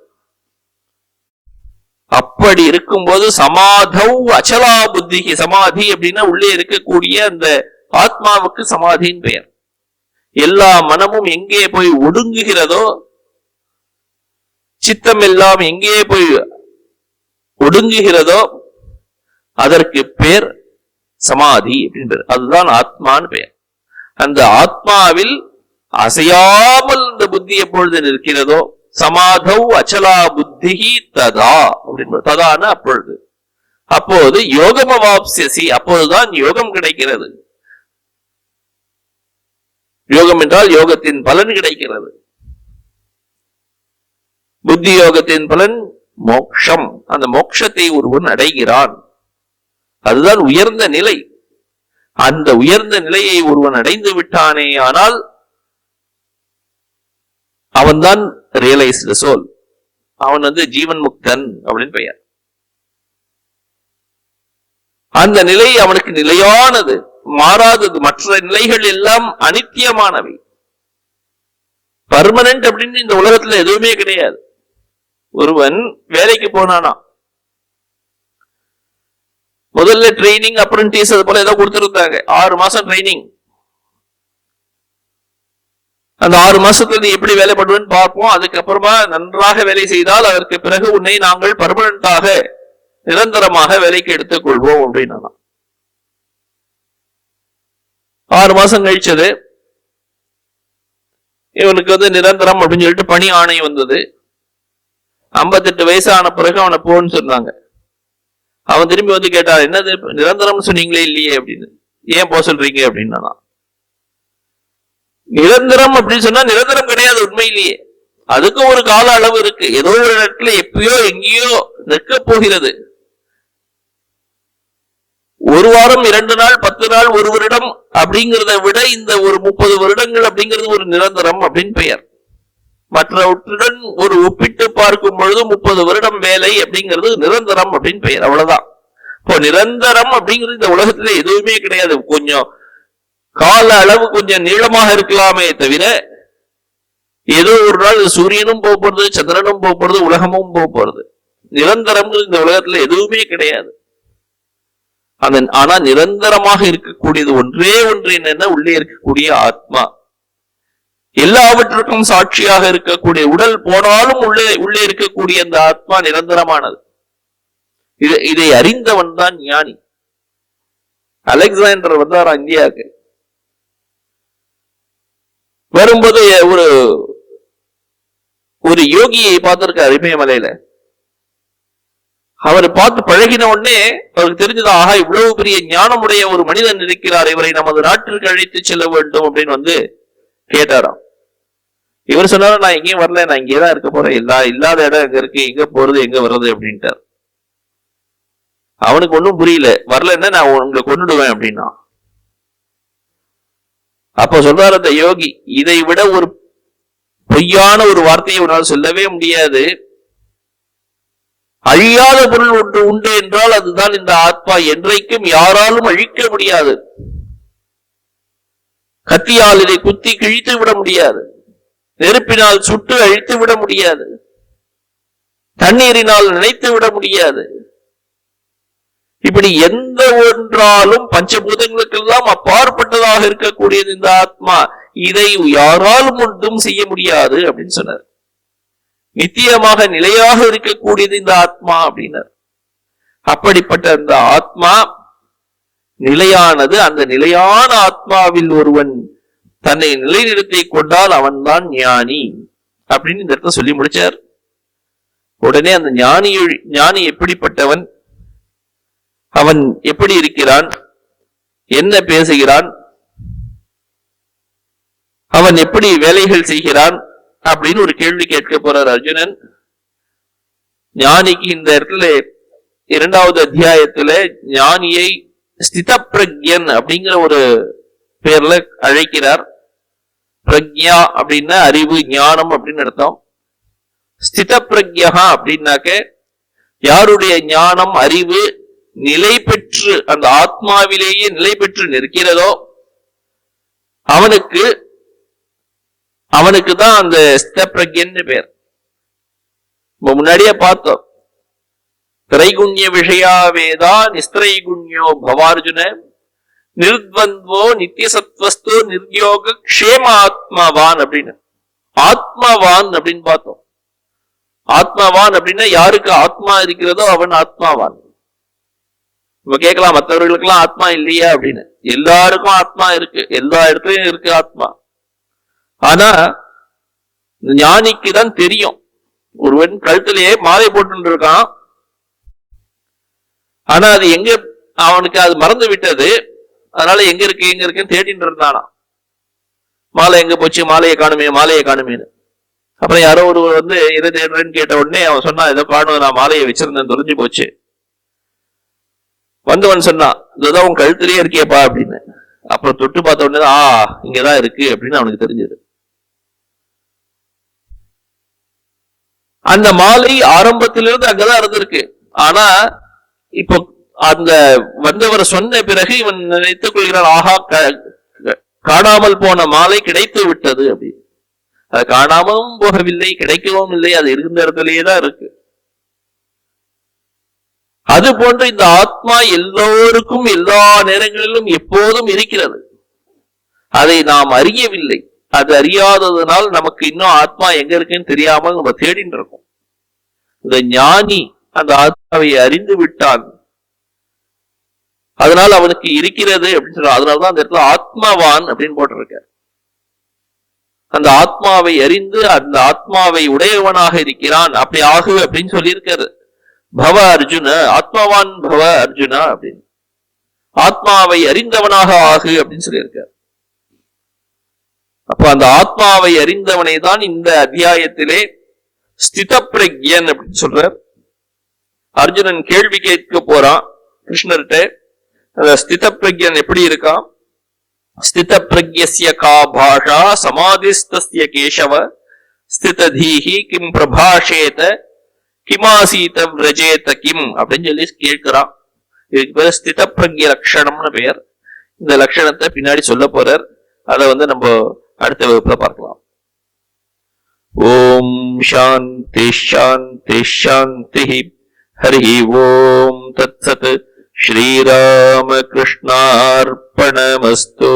அப்படி இருக்கும்போது சமாதௌ அச்சலா புத்தி, சமாதி அப்படின்னா உள்ளே இருக்கக்கூடிய அந்த ஆத்மாவுக்கு சமாதியின் பெயர். எல்லா மனமும் எங்கே போய் ஒடுங்குகிறதோ, சித்தம் எல்லாம் எங்கே போய் ஒடுங்குகிறதோ அதற்கு பேர் சமாதி அப்படின்றது. அதுதான் ஆத்மான்னு பெயர். அந்த ஆத்மாவில் அசையாமல் இந்த புத்தி எப்பொழுது நிற்கிறதோ, சமாதௌ அச்சலா புத்தி ததா அப்படின்னு, ததான அப்பொழுது, அப்போது யோகமவாப்ஸ்யசி, அப்போதுதான் யோகம் கிடைக்கிறது. யோகம் என்றால் யோகத்தின் பலன் கிடைக்கிறது. புத்தி யோகத்தின் பலன் மோக்ஷம். அந்த மோட்சத்தை ஒருவன் அடைகிறான். அதுதான் உயர்ந்த நிலை. அந்த உயர்ந்த நிலையை ஒருவன் அடைந்து விட்டானே ஆனால் அவன்தான் ரியலைஸ்டு சோல். அவன் ஜீவன் முக்தன் அப்படின்னு பெயர். அந்த நிலை அவனுக்கு நிலையானது, மாறாதது. மற்ற நிலைகள் எல்லாம் அனித்தியமானவை. பர்மனன்ட் அப்படின்னு இந்த உலகத்துல எதுவுமே கிடையாது. ஒருவன் வேலைக்கு போனானா, முதல்ல ட்ரைனிங், அப்ரண்டிஸ் அது போல ஏதோ கொடுத்திருந்தாங்க. 6 மாசம் ட்ரைனிங். அந்த 6 மாசத்துல நீ எப்படி வேலை பண்ணுவேன்னு பார்ப்போம். அதுக்கப்புறமா நன்றாக வேலை செய்தால் அதற்கு பிறகு உன்னை நாங்கள் பர்மனண்டாக நிரந்தரமாக வேலைக்கு எடுத்துக் கொள்வோம் அப்படின்னா 6 மாசம் கழிச்சது. இவனுக்கு நிரந்தரம் அப்படின்னு சொல்லிட்டு பணி ஆணை வந்தது. 58 வயசு ஆன பிறகு அவனை போன்னு சொன்னாங்க. அவன் திரும்பி கேட்டான், என்னது நிரந்தரம் சொன்னீங்களே இல்லையே அப்படின்னு, ஏன் போக சொல்றீங்க அப்படின்னா, நிரந்தரம் அப்படின்னு சொன்னா நிரந்தரம் கிடையாது உண்மையிலேயே. அதுக்கும் ஒரு கால அளவு இருக்கு. ஏதோ ஒரு இடத்துல எப்பயோ எங்கேயோ நிற்க போகிறது. 1 வாரம் 2 நாள் 10 நாள் 1 வருடம் அப்படிங்கிறத விட இந்த ஒரு 30 வருடங்கள் அப்படிங்கிறது ஒரு நிரந்தரம் அப்படின்னு பெயர். மற்றவற்றுடன் ஒரு ஒப்பிட்டு பார்க்கும் பொழுது 30 வருடம் வேலை அப்படிங்கிறது நிரந்தரம் அப்படின்னு பெயர். அவ்வளவுதான். இப்போ நிரந்தரம் அப்படிங்கிறது இந்த உலகத்துல எதுவுமே கிடையாது. கொஞ்சம் கால அளவு கொஞ்சம் நீளமாக இருக்கலாமே தவிர, ஏதோ ஒரு நாள் சூரியனும் போறது, சந்திரனும் போறது, உலகமும் போறது. நிரந்தரம் இந்த உலகத்துல எதுவுமே கிடையாது. ஆனா நிரந்தரமாக இருக்கக்கூடியது ஒன்றே ஒன்று, என்னன்னா உள்ளே இருக்கக்கூடிய ஆத்மா. எல்லாவற்றுக்கும் சாட்சியாக இருக்கக்கூடிய உடல் போனாலும் உள்ளே இருக்கக்கூடிய அந்த ஆத்மா நிரந்தரமானது. இதை அறிந்தவன் தான் ஞானி. அலெக்சாண்டர் வந்தாரா இந்தியாவுக்கு. வரும்போது ஒரு யோகியை பார்த்திருக்காரு இமயமலையில. அவர் பார்த்து பழகின உடனே அவருக்கு தெரிஞ்சதா, ஆஹா இவ்வளவு பெரிய ஞானமுடைய ஒரு மனிதன் இருக்கிறார், இவரை நமது நாட்டிற்கு அழைத்து செல்ல வேண்டும் அப்படின்னு கேட்டாராம். இவர் சொன்னாரு, நான் எங்கேயும் வரல, நான் இங்கேதான் இருக்க போறேன், இல்லாத இடம் எங்க இருக்கு, எங்க போறது எங்க வர்றது அப்படின்ட்டார். அவனுக்கு ஒன்னும் புரியல. வரலன்னா நான் உங்களை கொண்டுடுவேன் அப்படின்னா. அப்ப சொல்றாரு அந்த யோகி, இதை விட ஒரு பொய்யான ஒரு வார்த்தையை உன்னால் சொல்லவே முடியாது. அழியாத பொருள் ஒன்று உண்டு என்றால் அதுதான் இந்த ஆத்மா. என்றைக்கும் யாராலும் அழிக்க முடியாது. கத்தியால் இதை குத்தி கிழித்து விட முடியாது. நெருப்பினால் சுட்டு அழித்து விட முடியாது. தண்ணீரினால் நினைத்து விட முடியாது. இப்படி எந்த ஒன்றாலும் பஞ்சபூதங்களுக்கெல்லாம் அப்பாற்பட்டதாக இருக்கக்கூடியது இந்த ஆத்மா. இதை யாராலும் ஒன்றும் செய்ய முடியாது அப்படின்னு சொன்னார். நித்தியமாக நிலையாக இருக்கக்கூடியது இந்த ஆத்மா அப்படின்னார். அப்படிப்பட்ட அந்த ஆத்மா நிலையானது. அந்த நிலையான ஆத்மாவில் ஒருவன் தன்னை நிலைநிறுத்திக் கொண்டால் அவன்தான் ஞானி அப்படின்னு இந்த இடத்துல சொல்லி முடிச்சார். உடனே அந்த ஞானி எப்படிப்பட்டவன், அவன் எப்படி இருக்கிறான், என்ன பேசுகிறான், அவன் எப்படி வேலைகள் செய்கிறான் அப்படின்னு ஒரு கேள்வி கேட்க போறார் அர்ஜுனன். ஞானிக்கு இந்த இடத்துல 2வது அத்தியாயத்துல ஞானியை ஸ்தித பிரக்யன் அப்படிங்கிற ஒரு பேர்ல அழைக்கிறார். பிரக்யா அப்படின்னா அறிவு, ஞானம் அப்படின்னு அர்த்தம். ஸ்தித பிரக்யா அப்படின்னாக்க யாருடைய ஞானம் அறிவு நிலை பெற்று அந்த ஆத்மாவிலேயே நிலை பெற்று நிற்கிறதோ அவனுக்கு தான் அந்த ஸ்தித பிரக்யன்னு பேர். முன்னாடியே பார்த்தோம். திரைகுண்ய விஷயா வேதா நிஸ்திரைகுண்யோ பவார்ஜுன நிர்த்வந்த்வோ நித்தியசத்வஸ்து நிர்யோக க்ஷேம ஆத்மாவான் அப்படின்னு. ஆத்மாவான் அப்படின்னு பார்த்தோம். ஆத்மாவான் அப்படின்னா யாருக்கு ஆத்மா இருக்கிறதோ அவன் ஆத்மாவான். நம்ம கேட்கலாம், மற்றவர்களுக்கு எல்லாம் ஆத்மா இல்லையா அப்படின்னு. எல்லாருக்கும் ஆத்மா இருக்கு, எல்லா இடத்துலயும் இருக்கு ஆத்மா. ஆனா ஞானிக்கு தான் தெரியும். ஒருவன் கழுத்திலேயே மாலை போட்டு இருக்கான், ஆனா அது எங்க, அவனுக்கு அது மறந்து விட்டது. அதனால எங்க இருக்குன்னு தேடிட்டு இருந்தானா. மாலை எங்க போச்சு, மாலையை காணுமேன்னு. அப்புறம் யாரோ ஒருவர் எதை தேடுறேன்னு கேட்ட உடனே அவன் சொன்னா, ஏதோ காணும், நான் மாலையை வச்சிருந்தேன், தொலைஞ்சு போச்சு. வந்தவன் சொன்னான், இதுதான் உன் கழுத்திலேயே இருக்கியப்பா அப்படின்னு. அப்புறம் தொட்டு பார்த்த உடனே இங்கதான் இருக்கு அப்படின்னு அவனுக்கு தெரிஞ்சது. அந்த மாலை ஆரம்பத்திலிருந்து அங்கதான் இருந்திருக்கு. ஆனா இப்போ அந்த வந்தவர் சொன்ன பிறகு இவன் நினைத்துக் கொள்கிறான், ஆஹா காணாமல் போன மாலை கிடைத்து விட்டது அப்படின்னு. அது காணாமலும் போகவில்லை, கிடைக்கவும் இல்லை, அது இருந்த இடத்திலேயே தான் இருக்கு. அது போன்று இந்த ஆத்மா எல்லோருக்கும் எல்லா நேரங்களிலும் எப்போதும் இருக்கிறது. அதை நாம் அறியவில்லை. அது அறியாததுனால் நமக்கு இன்னும் ஆத்மா எங்க இருக்குன்னு தெரியாமல் நம்ம தேடிட்டு இருக்கோம். இந்த ஞானி அந்த ஆத்மாவை அறிந்து விட்டான், அதனால அவனுக்கு இருக்கிறது அப்படின்னு சொல்ற. அதனாலதான் அந்த இடத்துல ஆத்மாவான் அப்படின்னு போட்டிருக்க. அந்த ஆத்மாவை அறிந்து அந்த ஆத்மாவை உடையவனாக இருக்கிறான், அப்படி ஆகு அப்படின்னு சொல்லியிருக்காரு. பவ அர்ஜுன, ஆத்மாவான் பவ அர்ஜுனா அப்படின்னு, ஆத்மாவை அறிந்தவனாக ஆகு அப்படின்னு சொல்லியிருக்கார். அப்ப அந்த ஆத்மாவை அறிந்தவனை தான் இந்த அத்தியாயத்திலே ஸ்தித பிரக்யன் அப்படின்னு சொல்றார். அர்ஜுனன் கேள்வி கேட்க போறான் கிருஷ்ணர்கிட்ட. அந்த ஸ்தித பிரக்யன் எப்படி இருக்கான்? ஸ்தித பிரக்யஸ்ய கா பாஷா சமாதிஸ்தஸ்ய கேசவ ஸ்திததீஹி கிம் பிரபாஷேத கிமாசீத விரஜேத கிம் அப்படின்னு சொல்லி கேட்கிறான். இதுக்கு பேர் ஸ்தித பிரக்ய லட்சணம்னு பெயர். இந்த லட்சணத்தை பின்னாடி சொல்ல போறார். அதை நம்ம அடுத்த வகுப்புல பார்க்கலாம். ஓம் சாந்தி சாந்தி சாந்தி. ஹரி ஓம் தத்சத். ஸ்ரீராம கிருஷ்ணார்ப்பணமஸ்து.